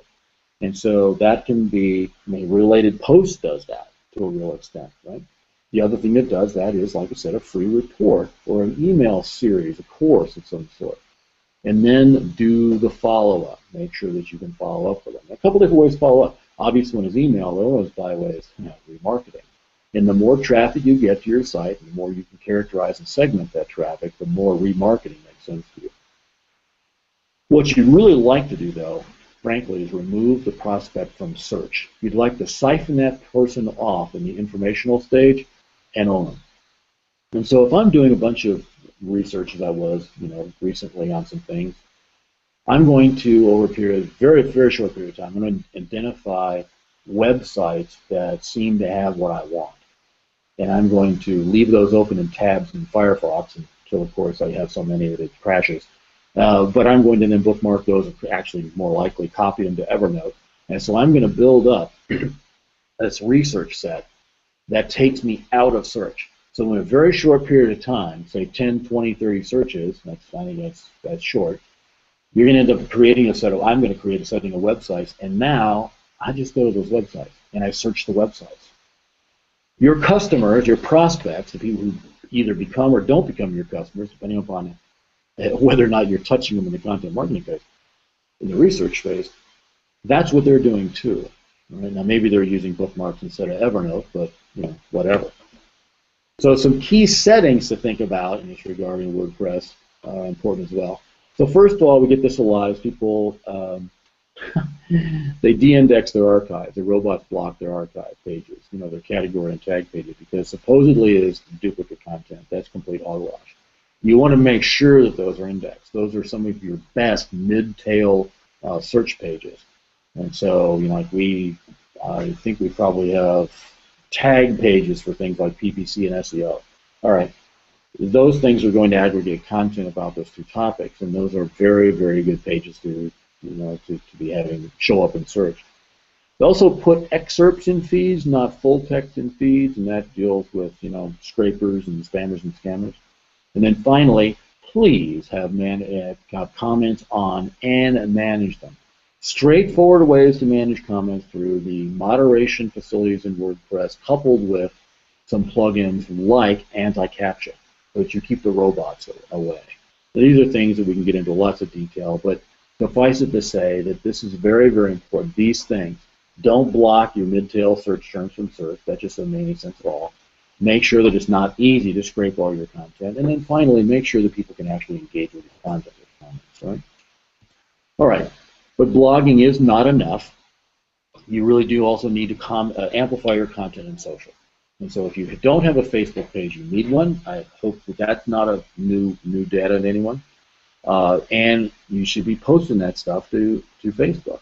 And so that can be, Related Post does that to a real extent, right? The other thing that does that is, like I said, a free report or an email series, a course of some sort. And then do the follow-up. Make sure that you can follow up with them. A couple different ways to follow up. Obvious one is email. The other one is by way of remarketing. And the more traffic you get to your site, the more you can characterize and segment that traffic, the more remarketing makes sense to you. What you'd really like to do, though, frankly, is remove the prospect from search. You'd like to siphon that person off in the informational stage and own them. And so if I'm doing a bunch of research, as I was, recently on some things, I'm going to, over a period, very short period of time, I'm going to identify websites that seem to have what I want. And I'm going to leave those open in tabs in Firefox until, of course, I have so many that it crashes. But I'm going to then bookmark those, and actually more likely copy them to Evernote. And so I'm going to build up this research set that takes me out of search. So in a very short period of time, say 10, 20, 30 searches, I think that's short, you're going to end up creating I'm going to create a setting of websites, and now I just go to those websites, and I search the websites. Your customers, your prospects, the people who either become or don't become your customers, depending upon whether or not you're touching them in the content marketing phase, in the research phase, that's what they're doing too. Right? Now maybe they're using bookmarks instead of Evernote, but whatever. So some key settings to think about in this regarding WordPress are important as well. So first of all, we get this a lot is people they de-index their archives. The robots block their archive pages, their category and tag pages, because supposedly it is duplicate content. That's complete hogwash. You want to make sure that those are indexed. Those are some of your best mid-tail search pages. And so, I think we probably have tag pages for things like PPC and SEO. All right, those things are going to aggregate content about those two topics, and those are very, very good pages to be having show up in search. They also put excerpts in feeds, not full text in feeds, and that deals with scrapers and spammers and scammers. And then finally, please have comments on and manage them. Straightforward ways to manage comments through the moderation facilities in WordPress, coupled with some plugins like anti-captcha, so that you keep the robots away. So these are things that we can get into lots of detail, but suffice it to say that this is very, very important. These things, don't block your mid-tail search terms from search. That just doesn't make any sense at all. Make sure that it's not easy to scrape all your content. And then finally, make sure that people can actually engage with your content with comments, right? All right, but blogging is not enough. You really do also need to amplify your content in social. And so if you don't have a Facebook page, you need one. I hope that that's not a new data to anyone. And you should be posting that stuff to Facebook.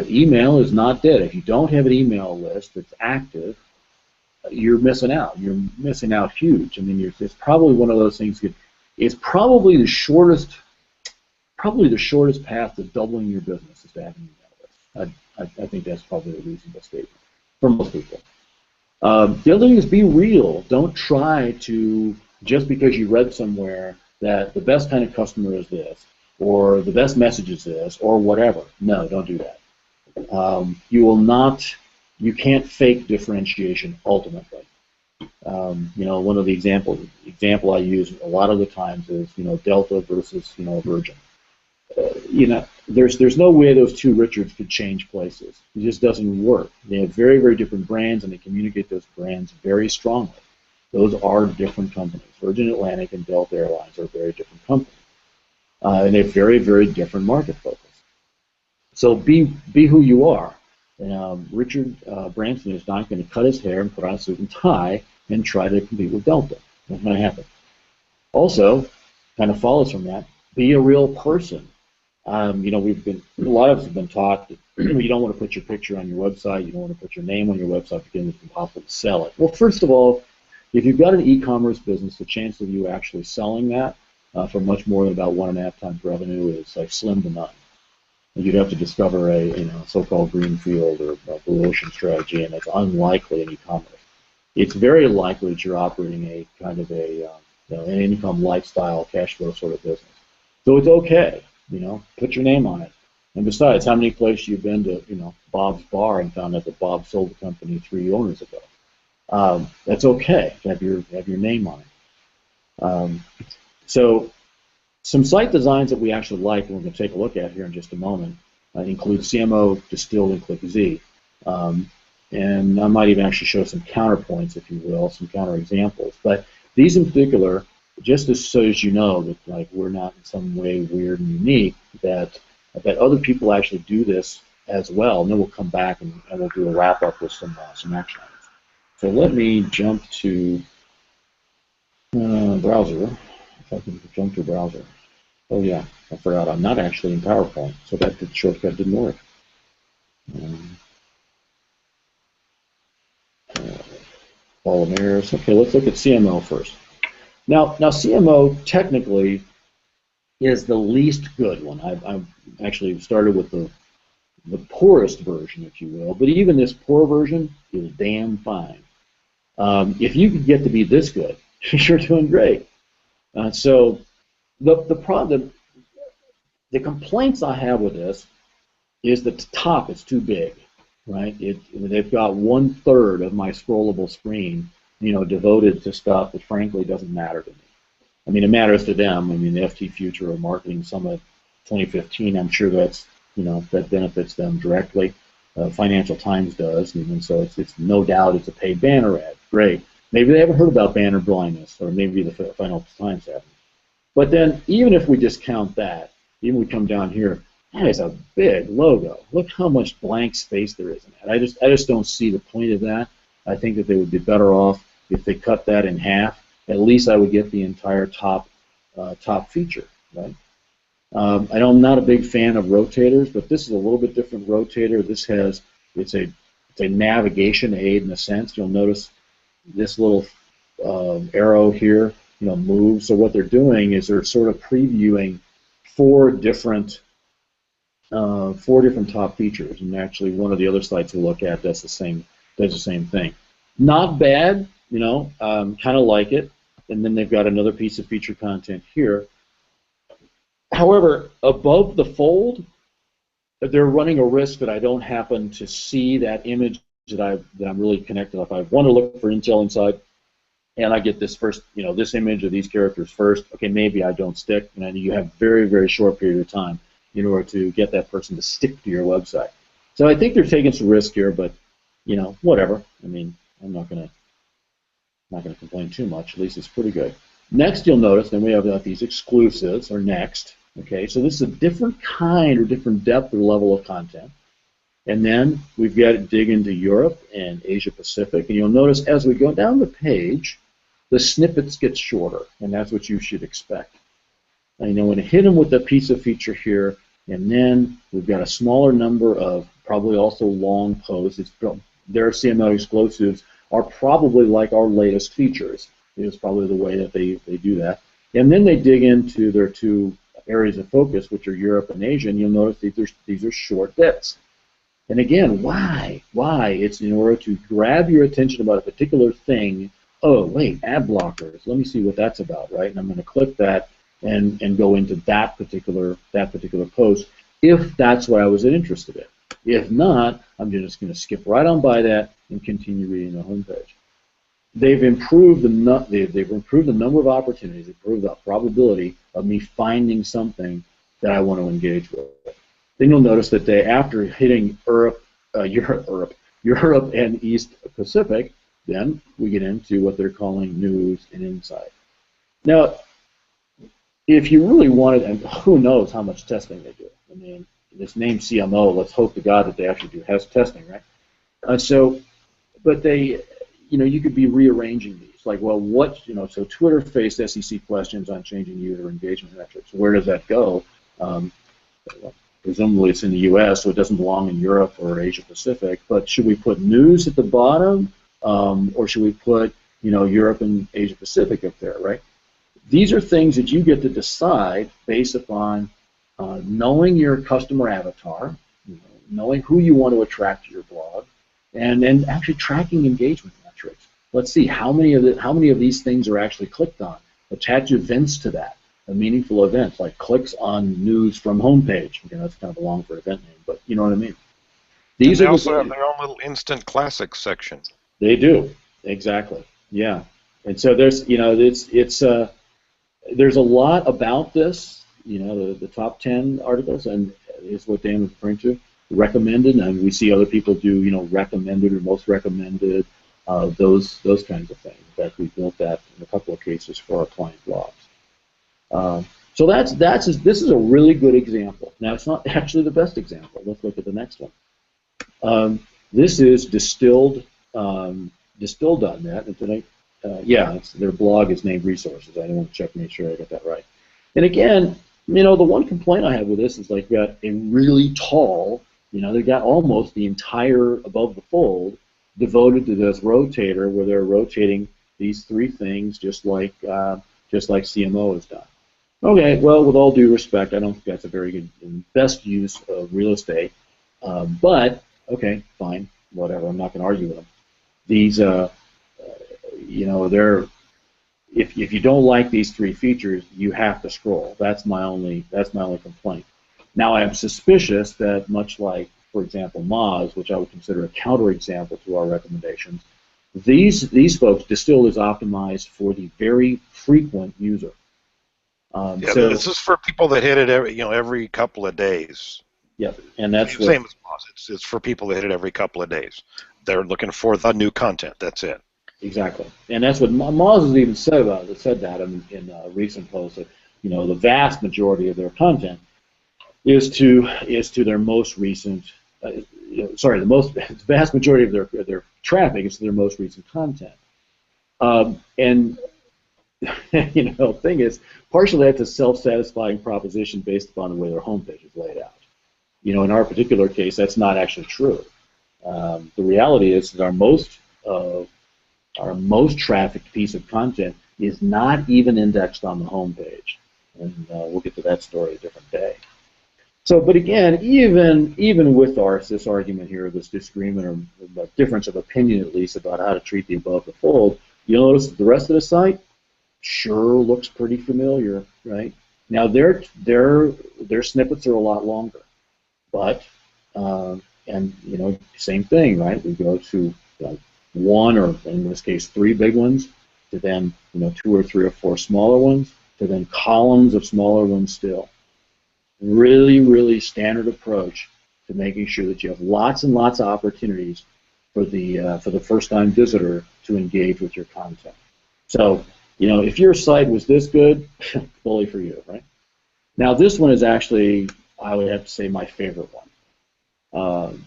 Email is not dead. If you don't have an email list that's active, you're missing out. You're missing out huge. I mean, it's probably one of those things. It's probably the shortest path to doubling your business is to have an email list. I think that's probably a reasonable statement for most people. The other thing is be real. Don't try to, just because you read somewhere that the best kind of customer is this, or the best message is this, or whatever. No, don't do that. You can't fake differentiation ultimately. One of the example I use a lot of the times is, Delta versus, Virgin. There's no way those two Richards could change places. It just doesn't work. They have very, very different brands, and they communicate those brands very strongly. Those are different companies. Virgin Atlantic and Delta Airlines are very different companies. And they have very, very different market focus. So be who you are. Richard Branson is not going to cut his hair and put on a suit and tie and try to compete with Delta. That's not going to happen. Also, kind of follows from that, be a real person. A lot of us have been taught that you don't want to put your picture on your website, you don't want to put your name on your website because it's impossible to sell it. Well, first of all, if you've got an e-commerce business, the chance of you actually selling that for much more than about 1.5 times revenue is like slim to none. You'd have to discover a so-called greenfield or a blue ocean strategy, and it's unlikely in e-commerce. It's very likely that you're operating a kind of an income, lifestyle, cash flow sort of business. So it's okay, put your name on it. And besides, how many places you've been to, Bob's Bar and found out that Bob sold the company 3 owners ago? That's okay to have your name on it. So some site designs that we actually like, and we're going to take a look at here in just a moment, include CMO, Distilled, and ClickZ. And I might even actually show some counterpoints, if you will, some counterexamples. But these in particular, just so as you know that we're not in some way weird and unique, that other people actually do this as well. And then we'll come back and we'll do a wrap up with some action items. So let me jump to browser. If I can jump to browser. Oh yeah, I forgot. I'm not actually in PowerPoint, so that shortcut didn't work. Um, uh, Follow mirrors. Okay, let's look at CMO first. Now CMO technically is the least good one. I've actually started with the poorest version, if you will. But even this poor version is damn fine. If you could get to be this good, you're doing great. So the complaints I have with this is that the top is too big, right? They've got 1/3 of my scrollable screen, devoted to stuff that frankly doesn't matter to me. I mean, it matters to them. I mean, the FT Future or Marketing Summit 2015, I'm sure that benefits them directly. Financial Times does, and so it's no doubt it's a paid banner ad. Great. Maybe they haven't heard about banner blindness, or maybe the Financial Times haven't. But then, even if we discount that, even we come down here, that is a big logo. Look how much blank space there is in that. I just don't see the point of that. I think that they would be better off if they cut that in half. At least I would get the entire top feature, right? I'm not a big fan of rotators, but this is a little bit different rotator. It's a navigation aid in a sense. You'll notice this little arrow here, moves. So what they're doing is they're sort of previewing four different top features, and actually one of the other sites we look at does the same thing. Not bad, kind of like it. And then they've got another piece of feature content here. However, above the fold, they're running a risk that I don't happen to see that image that I'm really connected. If I want to look for intel inside, and I get this first, this image of these characters first, okay, maybe I don't stick, and you have very, very short period of time in order to get that person to stick to your website. So I think they're taking some risk here, but whatever. I mean, I'm not gonna complain too much. At least it's pretty good. Next, you'll notice then we have these exclusives, or next. Okay, so this is a different kind or different depth or level of content. And then we've got to dig into Europe and Asia Pacific. And you'll notice as we go down the page, the snippets get shorter, and that's what you should expect. And when to hit them with a piece of feature here, and then we've got a smaller number of probably also long posts. Their CMO exclusives are probably like our latest features. It's probably the way that they do that. And then they dig into their two areas of focus, which are Europe and Asia, and you'll notice these are short bits. And again, why? Why? It's in order to grab your attention about a particular thing. Oh, wait, ad blockers. Let me see what that's about, right? And I'm going to click that and go into that particular post if that's what I was interested in. If not, I'm just going to skip right on by that and continue reading the homepage. They've improved the number of opportunities. They've improved the probability of me finding something that I want to engage with. Then you'll notice that after hitting Europe and East Pacific, then we get into what they're calling news and insight. Now, if you really wanted, and who knows how much testing they do. I mean, this name CMO, let's hope to God that they actually do has testing, right? But they, you could be rearranging these. Like, well, so Twitter faced SEC questions on changing user engagement metrics. Where does that go? Presumably it's in the U.S., so it doesn't belong in Europe or Asia Pacific. But should we put news at the bottom, or should we put Europe and Asia Pacific up there, right? These are things that you get to decide based upon knowing your customer avatar, knowing who you want to attract to your blog, and actually tracking engagement metrics. Let's see how many of these things are actually clicked on. Attach events to that. A meaningful event, like clicks on news from homepage. That's kind of a long for event name, but you know what I mean. They also have their own little instant classics section. They do, exactly. Yeah, and so there's there's a lot about this. The top 10 articles, and is what Dan was referring to. Recommended, and we see other people do recommended or most recommended, those kinds of things. In fact, we built that in a couple of cases for our client blogs. So this is a really good example. Now, it's not actually the best example. Let's look at the next one. This is distilled.net. Their blog is named Resources. I want to check, make sure I got that right. And again, The one complaint I have with this is like you got a really tall, they got almost the entire above the fold devoted to this rotator where they're rotating these three things just like CMO has done. Okay, well, with all due respect, I don't think that's a very good and best use of real estate. But okay, fine, whatever. I'm not going to argue with them. These, they're if you don't like these three features, you have to scroll. That's my only complaint. Now, I am suspicious that much like, for example, Moz, which I would consider a counterexample to our recommendations, these folks Distill is optimized for the very frequent user. So this is for people that hit it every couple of days. Yep, and that's same as Moz. It's for people that hit it every couple of days. They're looking for the new content. That's it. Exactly, and that's what Moz has even said about it. Said that in a recent post that the vast majority of their content is to their most recent. The vast majority of their traffic is to their most recent content. And the thing is, partially that's a self-satisfying proposition based upon the way their homepage is laid out. In our particular case, that's not actually true. The reality is that our most trafficked piece of content is not even indexed on the homepage, and we'll get to that story a different day. So, but again, even with this argument here, this disagreement or difference of opinion at least about how to treat the above the fold, you'll notice that the rest of the site sure looks pretty familiar, right? Now their snippets are a lot longer, but same thing, right? We go to one or in this case three big ones, to then two or three or four smaller ones, to then columns of smaller ones still. Really, really standard approach to making sure that you have lots and lots of opportunities for the first-time visitor to engage with your content. So, if your site was this good, bully for you, right? Now, this one is actually, I would have to say, my favorite one.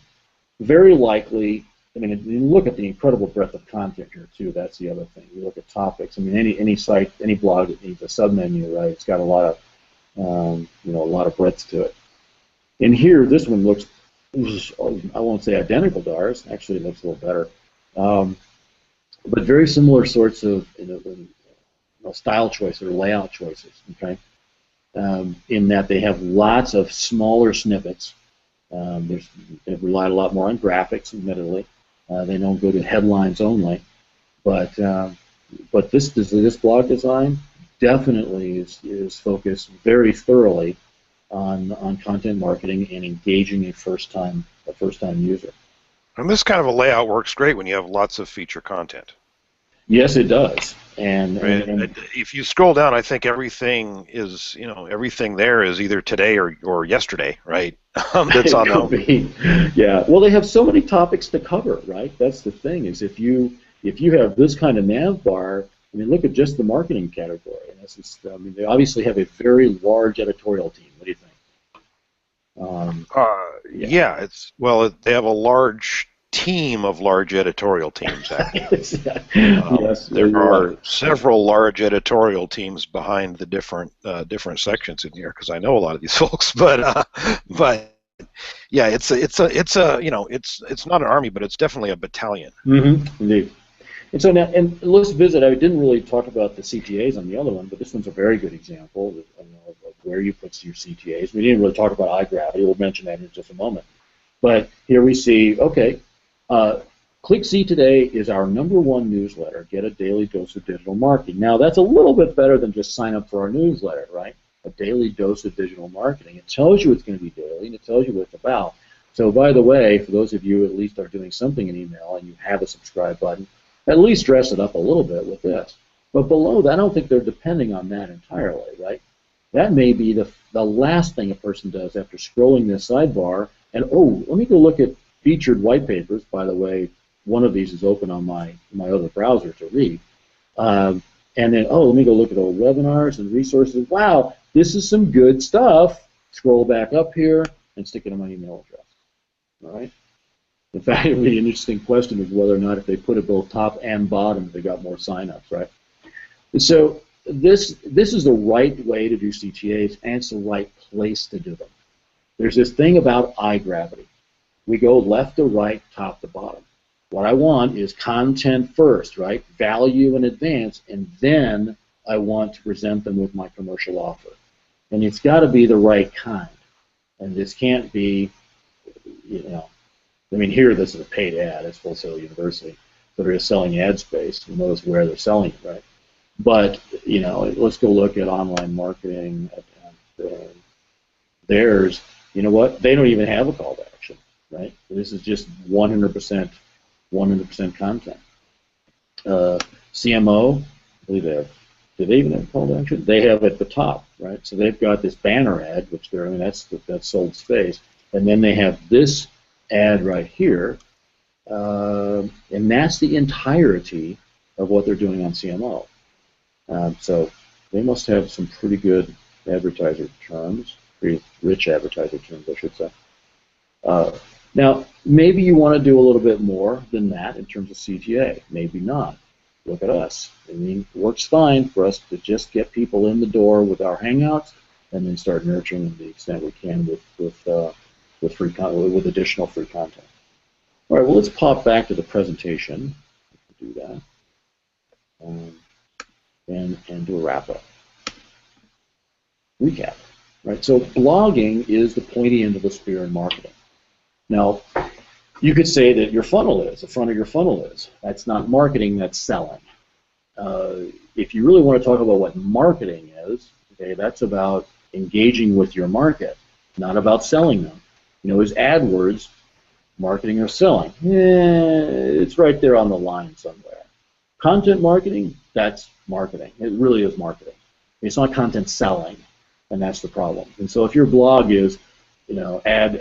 Very likely, you look at the incredible breadth of content here too. That's the other thing. You look at topics. Any site, any blog that needs a submenu, right? It's got a lot of breadth to it. And here, this one looks, I won't say identical to ours. Actually, it looks a little better. But very similar sorts of style choices or layout choices. Okay, in that they have lots of smaller snippets. They've relied a lot more on graphics, admittedly. They don't go to headlines only, but this blog design definitely is focused very thoroughly on content marketing and engaging a first time user. And this kind of a layout works great when you have lots of feature content. Yes, it does. And if you scroll down, I think everything is, everything there is either today or yesterday, right? That's on them. Yeah. Well, they have so many topics to cover, right? That's the thing. Is if you have this kind of nav bar, look at just the marketing category. They obviously have a very large editorial team. What do you think? They have a large team of large editorial teams, actually. Yes, there are several large editorial teams behind the different sections in here, because I know a lot of these folks. But yeah, it's not an army, but it's definitely a battalion. Mm-hmm. Indeed. And so now, and let's visit. I didn't really talk about the CTAs on the other one, but this one's a very good example of where you put your CTAs. We didn't really talk about eye gravity. We'll mention that in just a moment. But here we see, okay, Click See Today is our #1 newsletter. Get a daily dose of digital marketing. Now, that's a little bit better than just sign up for our newsletter, right? A daily dose of digital marketing. It tells you it's going to be daily, and it tells you what it's about. So, by the way, for those of you who at least are doing something in email and you have a subscribe button, at least dress it up a little bit with this. But below that, I don't think they're depending on that entirely, right? That may be the last thing a person does after scrolling this sidebar. And, oh, let me go look at featured white papers. By the way, one of these is open on my other browser to read. And then, oh, let me go look at old webinars and resources. Wow, this is some good stuff. Scroll back up here and stick it in my email address. All right? In fact, it would be an interesting question of whether or not if they put it both top and bottom, they got more signups, right? And so this is the right way to do CTAs, and it's the right place to do them. There's this thing about eye gravity. We go left to right, top to bottom. What I want is content first, right? Value in advance, and then I want to present them with my commercial offer. And it's got to be the right kind. And this can't be, you know, I mean, here this is a paid ad. It's Full Sail University. So they're just selling ad space. You notice where they're selling it, right? But, you know, let's go look at online marketing. Theirs, you know what? They don't even have a call to action, right? This is just 100% content. CMO, I believe they have. Do they even have a call to action? They have at the top, right? So they've got this banner ad, which they're, I mean, that's sold space, and then they have this ad right here, and that's the entirety of what they're doing on CMO. So they must have some pretty good advertiser terms, pretty rich advertiser terms, I should say. Now, maybe you want to do a little bit more than that in terms of CTA. Maybe not. Look at us. I mean, it works fine for us to just get people in the door with our hangouts, and then start nurturing them to the extent we can with additional free content. All right. Well, let's pop back to the presentation. Do that, and do a wrap up. Recap. Right. So blogging is the pointy end of the spear in marketing. Now, you could say that your funnel is, the front of your funnel is. That's not marketing, that's selling. If you really want to talk about what marketing is, okay, that's about engaging with your market, not about selling them. You know, is AdWords marketing or selling? It's right there on the line somewhere. Content marketing, that's marketing. It really is marketing. It's not content selling, and that's the problem. And so if your blog is, you know, ad,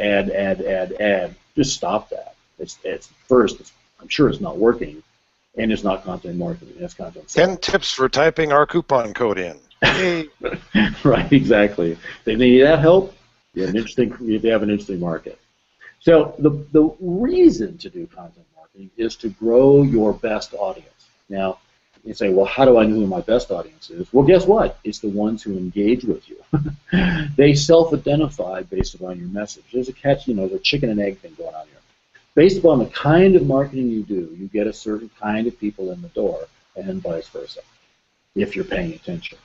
just stop that. I'm sure it's not working, and it's not content marketing. It's content selling. 10 tips for typing our coupon code in. Hey. Right, exactly. If they need that help, you have an interesting market. So the reason to do content marketing is to grow your best audience. Now, you say, well, how do I know who my best audience is? Well, guess what? It's the ones who engage with you. They self-identify based upon your message. There's a catch, you know, the chicken and egg thing going on here. Based upon the kind of marketing you do, you get a certain kind of people in the door, and vice versa, if you're paying attention.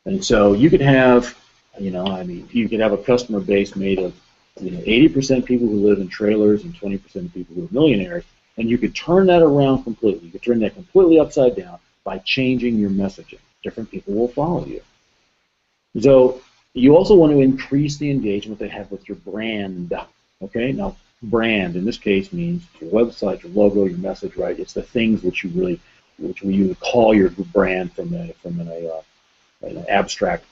And so you could have, you know, I mean, you could have a customer base made of, you know, 80% people who live in trailers and 20% of people who are millionaires, and you could turn that around completely. You could turn that completely upside down by changing your messaging. Different people will follow you. So you also want to increase the engagement they have with your brand. Okay, now brand in this case means your website, your logo, your message, right? It's the things which you would call your brand from an abstract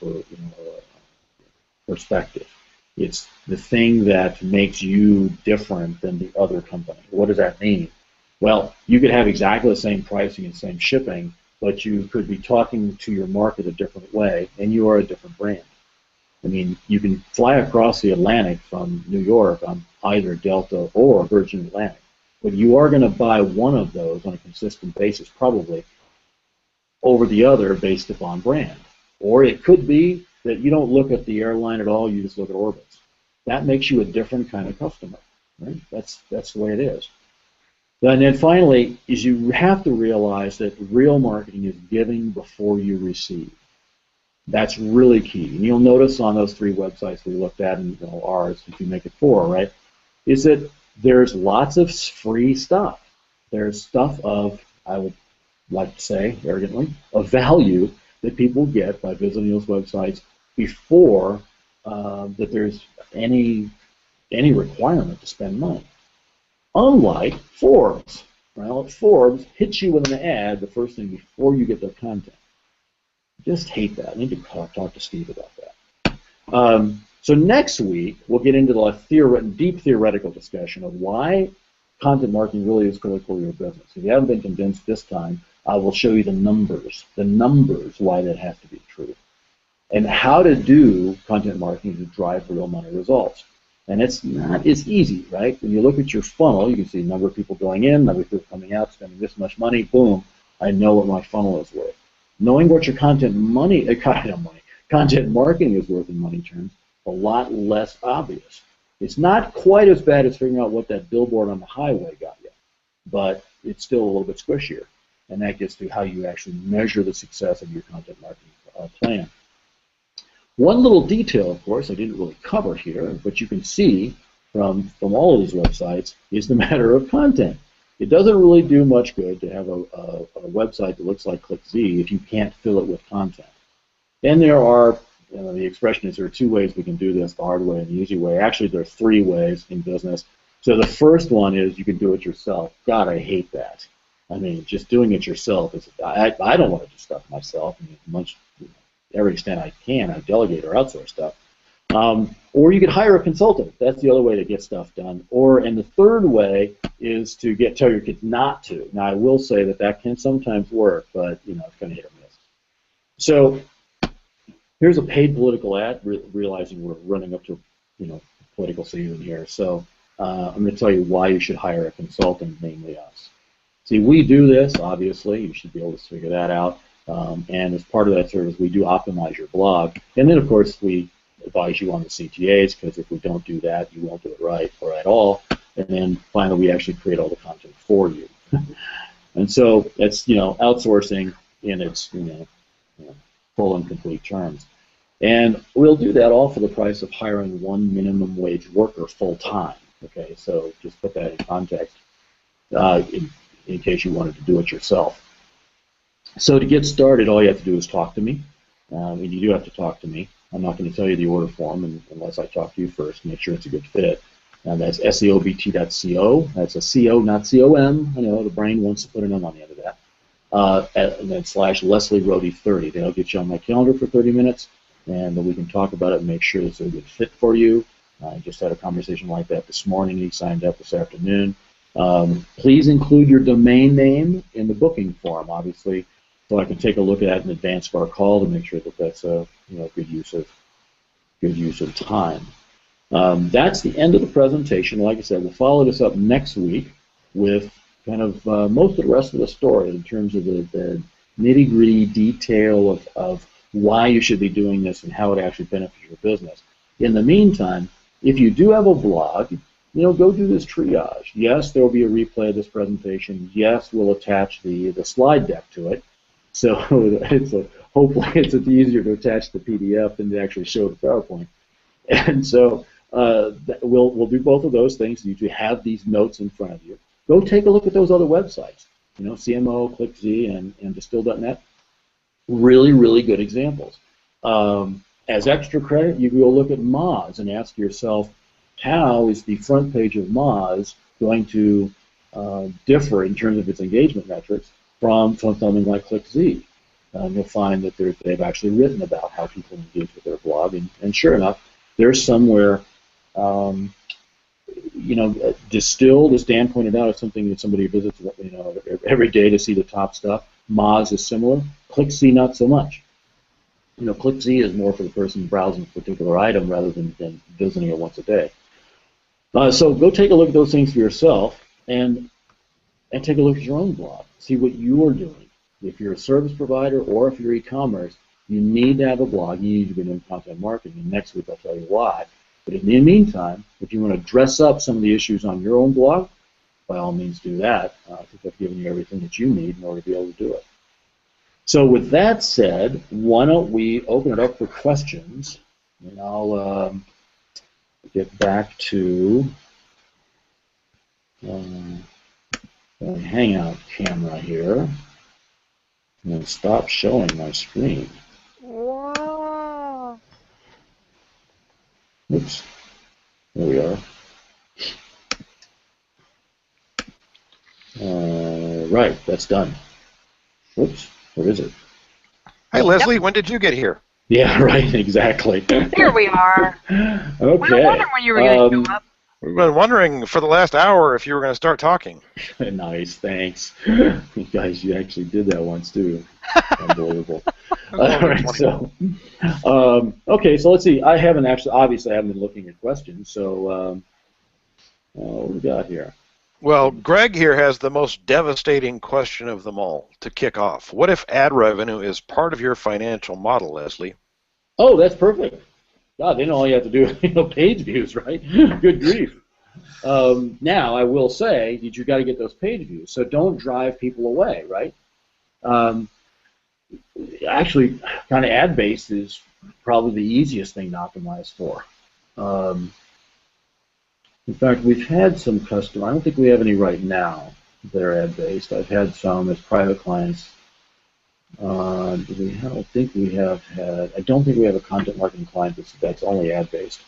perspective. It's the thing that makes you different than the other company. What does that mean? Well, you could have exactly the same pricing and same shipping, but you could be talking to your market a different way, and you are a different brand. I mean, you can fly across the Atlantic from New York on either Delta or Virgin Atlantic, but you are going to buy one of those on a consistent basis, probably, over the other based upon brand. Or it could be that you don't look at the airline at all, you just look at orbits. That makes you a different kind of customer, right? That's the way it is. And then finally, is you have to realize that real marketing is giving before you receive. That's really key. And you'll notice on those 3 websites we looked at, and ours, if you make it 4, right, is that there's lots of free stuff. There's stuff of, I would like to say, arrogantly, of value that people get by visiting those websites before that there's any requirement to spend money. Unlike Forbes. Well, Forbes hits you with an ad the first thing before you get their content. Just hate that. I need to talk to Steve about that. So next week, we'll get into the deep theoretical discussion of why content marketing really is critical to your business. If you haven't been convinced this time, I will show you the numbers why that has to be true, and how to do content marketing to drive real money results. And it's not as easy, right? When you look at your funnel, you can see number of people going in, number of people coming out, spending this much money, boom, I know what my funnel is worth. knowing what your content marketing is worth in money terms, a lot less obvious. It's not quite as bad as figuring out what that billboard on the highway got you, but it's still a little bit squishier, and that gets to how you actually measure the success of your content marketing plan. One little detail, of course, I didn't really cover here, but you can see from all of these websites is the matter of content. It doesn't really do much good to have a website that looks like ClickZ if you can't fill it with content. And there are, the expression is there are two ways we can do this, the hard way and the easy way. Actually, there are three ways in business. So the first one is you can do it yourself. God, I hate that. I mean, just doing it yourself is, I don't want to do stuff myself. I mean, every extent I can, I delegate or outsource stuff. Or you could hire a consultant. That's the other way to get stuff done. And the third way is to tell your kids not to. Now, I will say that can sometimes work, but it's kind of hit or miss. So here's a paid political ad, realizing we're running up to political season here. So I'm going to tell you why you should hire a consultant, namely us. See, we do this, obviously. You should be able to figure that out. And as part of that service, we do optimize your blog. And then, of course, we advise you on the CTAs, because if we don't do that, you won't do it right or at all. And then finally, we actually create all the content for you. And so that's outsourcing in its full and complete terms. And we'll do that all for the price of hiring one minimum wage worker full time. Okay, so just put that in context in case you wanted to do it yourself. So to get started, all you have to do is talk to me, and you do have to talk to me. I'm not going to tell you the order form unless I talk to you first, make sure it's a good fit. And that's seobt.co. That's a CO, not COM. I know the brain wants to put an M on the end of that. And then /LeslieRohde30. That'll get you on my calendar for 30 minutes, and then we can talk about it and make sure it's a good fit for you. I just had a conversation like that this morning. He signed up this afternoon. Please include your domain name in the booking form, obviously, so I can take a look at that in advance of our call to make sure that that's a good use of time. That's the end of the presentation. Like I said, we'll follow this up next week with kind of most of the rest of the story in terms of the nitty-gritty detail of why you should be doing this and how it actually benefits your business. In the meantime, if you do have a blog, go do this triage. Yes, there will be a replay of this presentation. Yes, we'll attach the slide deck to it. So hopefully it's easier to attach the PDF than to actually show the PowerPoint. And so we'll do both of those things. You have these notes in front of you. Go take a look at those other websites. CMO, ClickZ, and Distill.net. Really, really good examples. As extra credit, you go look at Moz and ask yourself, how is the front page of Moz going to differ in terms of its engagement metrics from something like ClickZ? You'll find that they've actually written about how people engage with their blog, and sure enough, there's somewhere, Distilled, as Dan pointed out, is something that somebody visits every day to see the top stuff. Moz is similar. ClickZ, not so much. ClickZ is more for the person browsing a particular item rather than visiting it once a day. So go take a look at those things for yourself and take a look at your own blog. See what you are doing. If you're a service provider or if you're e-commerce, you need to have a blog. You need to be doing content marketing. And next week I'll tell you why. But in the meantime, if you want to dress up some of the issues on your own blog, by all means do that. I think I've given you everything that you need in order to be able to do it. So with that said, why don't we open it up for questions, and I'll get back to the hangout camera here and stop showing my screen. Wow. Oops. There we are. Right, that's done. Oops. Where is it? Hi, Leslie. When did you get here? Yeah, right, exactly. Here we are. Okay. We were wondering when you were going to show up. We've been wondering for the last hour if you were going to start talking. Nice, thanks. You guys, you actually did that once, too. Unbelievable. All right, so, okay, so let's see. Obviously I haven't been looking at questions, so what do we got here? Well, Greg here has the most devastating question of them all to kick off. What if ad revenue is part of your financial model, Leslie? Oh, that's perfect. God, then all you have to do is page views, right? Good grief. Now, I will say that you got to get those page views, so don't drive people away, right? Um, Actually, kind of ad-based is probably the easiest thing to optimize for. Um, in fact, we've had some customers. I don't think we have any right now that are ad-based. I've had some as private clients. I don't think we have had. I don't think we have a content marketing client that's only ad-based.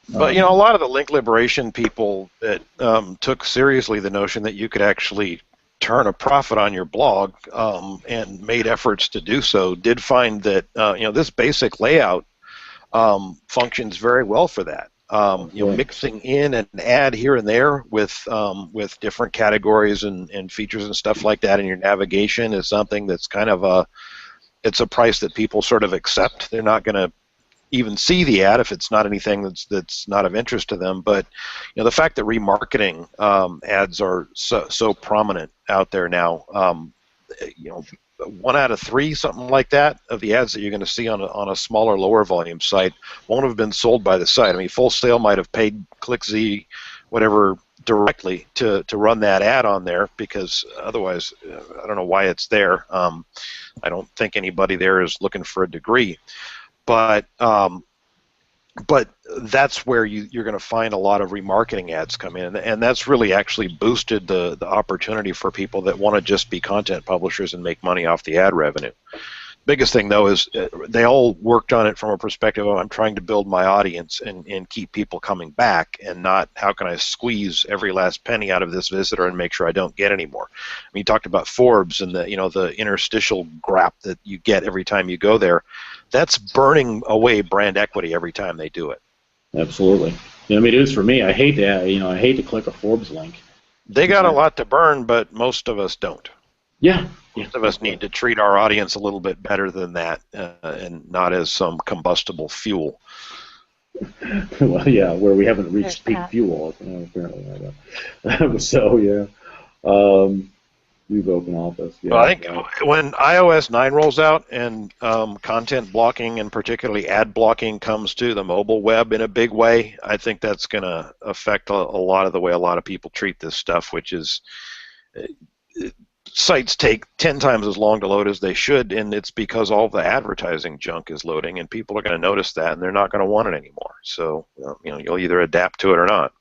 But, a lot of the link liberation people that took seriously the notion that you could actually turn a profit on your blog and made efforts to do so did find that, this basic layout functions very well for that. Mixing in an ad here and there with different categories and features and stuff like that in your navigation is something that's kind of it's a price that people sort of accept. They're not going to even see the ad if it's not anything that's not of interest to them. But the fact that remarketing ads are so prominent out there now, 1 out of 3, something like that, of the ads that you're going to see on a smaller, lower volume site won't have been sold by the site. I mean, Full Sail might have paid ClickZ, whatever, directly to run that ad on there, because otherwise, I don't know why it's there. I don't think anybody there is looking for a degree, but that's where you're going to find a lot of remarketing ads come in, and that's really actually boosted the opportunity for people that want to just be content publishers and make money off the ad revenue. Biggest thing, though, is they all worked on it from a perspective of I'm trying to build my audience and keep people coming back, and not how can I squeeze every last penny out of this visitor and make sure I don't get any more. I mean, you talked about Forbes and the interstitial grap that you get every time you go there. That's burning away brand equity every time they do it. Absolutely. I mean, it is for me. I hate to, I hate to click a Forbes link. They got a lot to burn, but most of us don't. Yeah. Most of us need to treat our audience a little bit better than that, and not as some combustible fuel. Well, yeah, where we haven't reached peak fuel, apparently. So, yeah. We've opened office. Yeah. Well, I think when iOS 9 rolls out and content blocking and particularly ad blocking comes to the mobile web in a big way, I think that's going to affect a lot of the way a lot of people treat this stuff, which is sites take 10 times as long to load as they should, and it's because all the advertising junk is loading, and people are going to notice that, and they're not going to want it anymore. So, you'll either adapt to it or not.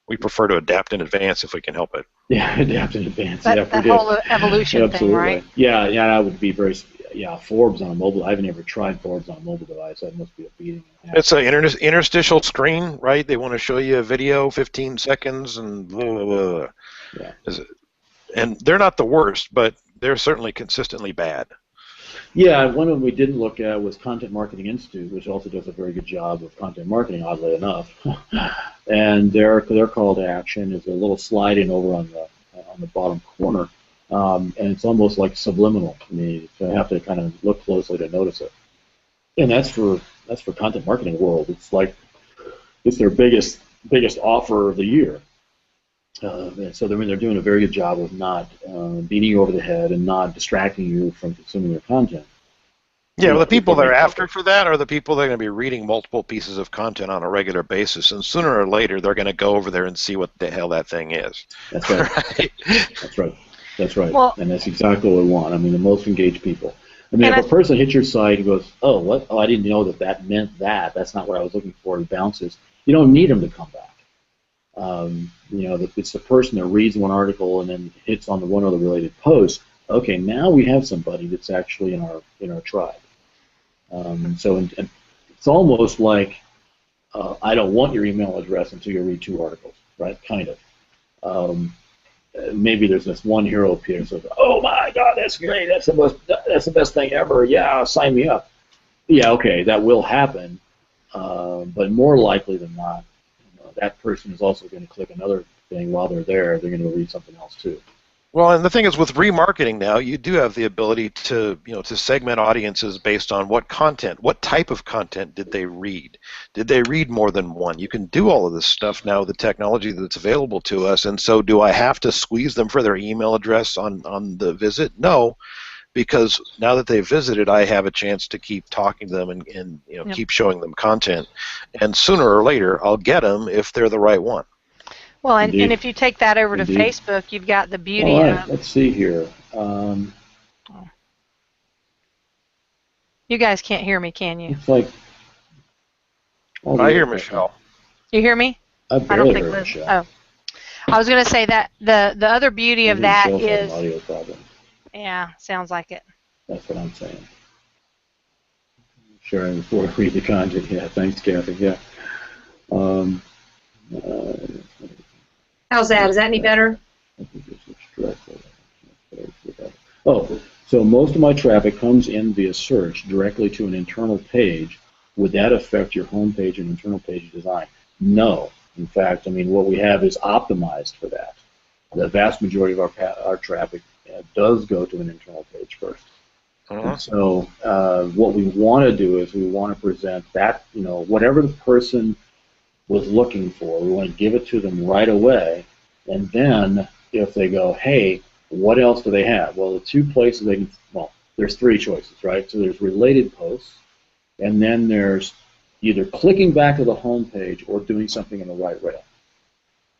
We prefer to adapt in advance if we can help it. Yeah, adapt in advance. That whole evolution thing, right? Yeah, that would be very. Yeah, Forbes on a mobile. I've never tried Forbes on a mobile device. That must be a beating. It's an interstitial screen, right? They want to show you a video, 15 seconds, and blah, blah, blah. Yeah. And they're not the worst, but they're certainly consistently bad. Yeah, one of them we didn't look at was Content Marketing Institute, which also does a very good job of content marketing, oddly enough. And their call to action is a little sliding over on the bottom corner, and it's almost like subliminal. I mean, you have to kind of look closely to notice it. And that's for content marketing world. It's like it's their biggest offer of the year. And so they're doing a very good job of not beating you over the head and not distracting you from consuming their content. Yeah, well, the people they're after for that are the people that are going to be reading multiple pieces of content on a regular basis, and sooner or later they're going to go over there and see what the hell that thing is. That's right. Right? That's right. Well, and that's exactly what we want. I mean, the most engaged people. I mean, if a person hits your site and goes, "Oh, what? Oh, I didn't know that meant that. That's not what I was looking for," and bounces, you don't need them to come back. It's the person that reads one article and then hits on the one other related post. Okay, now we have somebody that's actually in our tribe. So it's almost like I don't want your email address until you read 2 articles, right? Kind of. Maybe there's this one hero appears says, "Oh my God, that's great! That's the best thing ever! Yeah, sign me up." Yeah, okay, that will happen, but more likely than not, that person is also going to click another thing while they're there. They're going to read something else too. Well, and the thing is, with remarketing now, you do have the ability to, to segment audiences based on what content, what type of content did they read? Did they read more than one? You can do all of this stuff now with the technology that's available to us. And so, do I have to squeeze them for their email address on the visit? No, because now that they've visited, I have a chance to keep talking to them and Yep. keep showing them content. And sooner or later, I'll get them if they're the right one. Well, and Indeed. if you take that over to Indeed. Facebook, you've got the All beauty right, of, let's see here. you guys can't hear me, can you? Looks like I hear Michelle. You hear me? I I don't barely think heard Liz. Michelle. Oh, I was going to say that the other beauty of Maybe that Michelle's having is, an audio problem. yeah, sounds like it. That's what I'm saying. Sharing before I read the content. Yeah, thanks, Kathy. Yeah. Uh, How's that? Is that any better? I think it's directly. Oh, so most of my traffic comes in via search directly to an internal page. Would that affect your home page and internal page design? No. In fact, I mean, what we have is optimized for that. The vast majority of our traffic does go to an internal page first. And so what we want to do is we want to present that, whatever the person was looking for, we want to give it to them right away. And then if they go, hey, what else do they have? Well, the two places they can, there's three choices, right? So there's related posts, and then there's either clicking back to the home page or doing something in the right rail.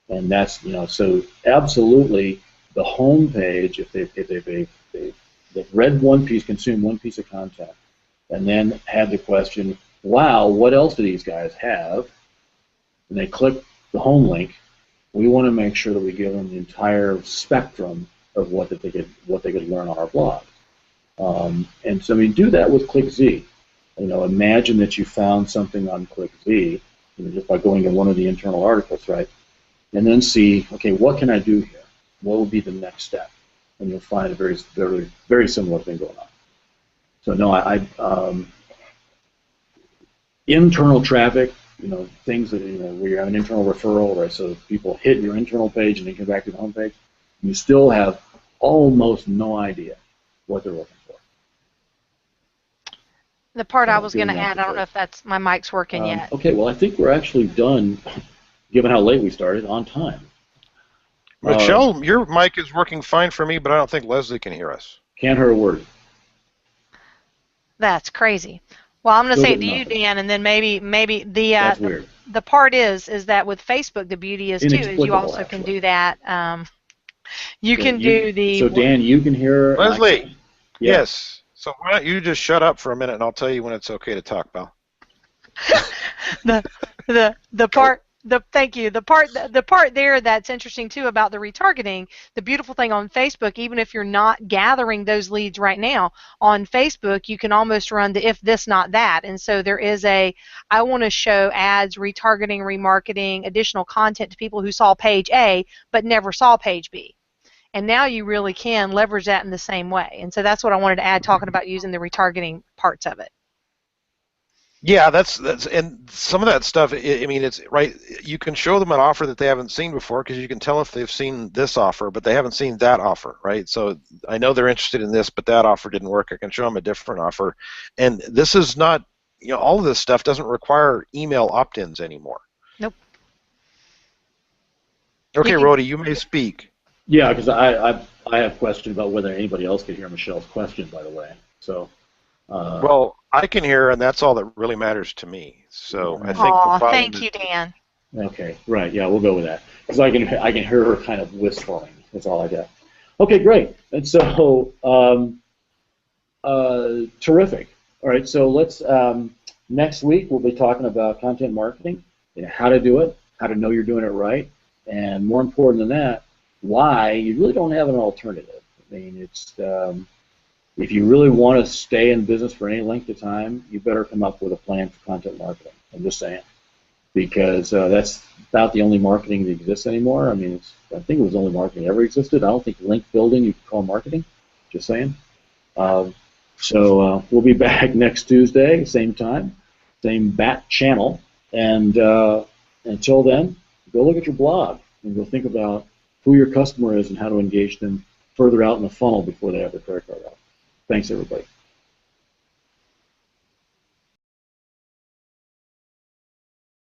And that's, so absolutely the home page, if they've read one piece, consumed one piece of content, and then had the question, wow, what else do these guys have? And they click the home link, we want to make sure that we give them the entire spectrum of what they could learn on our blog. And so we do that with ClickZ. Imagine that you found something on ClickZ, just by going to one of the internal articles, right? And then see, okay, what can I do here? What would be the next step? And you'll find a very, very, very similar thing going on. So no, internal traffic, things that, where you have an internal referral, right? So people hit your internal page and then come back to the home page, you still have almost no idea what they're looking for. The part I was going to add, I don't know if that's, my mic's working yet. Okay, well, I think we're actually done, given how late we started, on time. Michelle, your mic is working fine for me, but I don't think Leslie can hear us. Can't hear a word. That's crazy. Well, I'm going to Still say it to you, Dan, and then maybe That's weird. the part is that with Facebook, the beauty is too, is you also can do that. You can do the. So Dan, you can hear Leslie. Yes. So why don't you just shut up for a minute, and I'll tell you when it's okay to talk, pal. Thank you. The part there that's interesting too about the retargeting, the beautiful thing on Facebook, even if you're not gathering those leads right now, on Facebook you can almost run the if this not that. And so there is I want to show ads, retargeting, remarketing, additional content to people who saw page A but never saw page B. And now you really can leverage that in the same way. And so that's what I wanted to add, talking about using the retargeting parts of it. Yeah, that's and some of that stuff, I mean, it's right. You can show them an offer that they haven't seen before because you can tell if they've seen this offer, but they haven't seen that offer, right? So I know they're interested in this, but that offer didn't work. I can show them a different offer. And this is not, all of this stuff doesn't require email opt-ins anymore. Nope. Okay, Rhodey, you may speak. Yeah, because I have a question about whether anybody else could hear Michelle's question, by the way. So. Well, I can hear, and that's all that really matters to me. So I think the problem thank you, Dan. Okay, right. Yeah, we'll go with that because I can hear her kind of whistling. That's all I got. Okay, great. And so terrific. All right. So let's next week we'll be talking about content marketing, how to do it, how to know you're doing it right, and more important than that, why you really don't have an alternative. I mean, it's if you really want to stay in business for any length of time, you better come up with a plan for content marketing. I'm just saying, because that's about the only marketing that exists anymore. I mean, I think it was the only marketing that ever existed. I don't think link building you could call marketing. Just saying. So we'll be back next Tuesday, same time, same bat channel, and until then, go look at your blog and go think about who your customer is and how to engage them further out in the funnel before they have their credit card out. Thanks, everybody.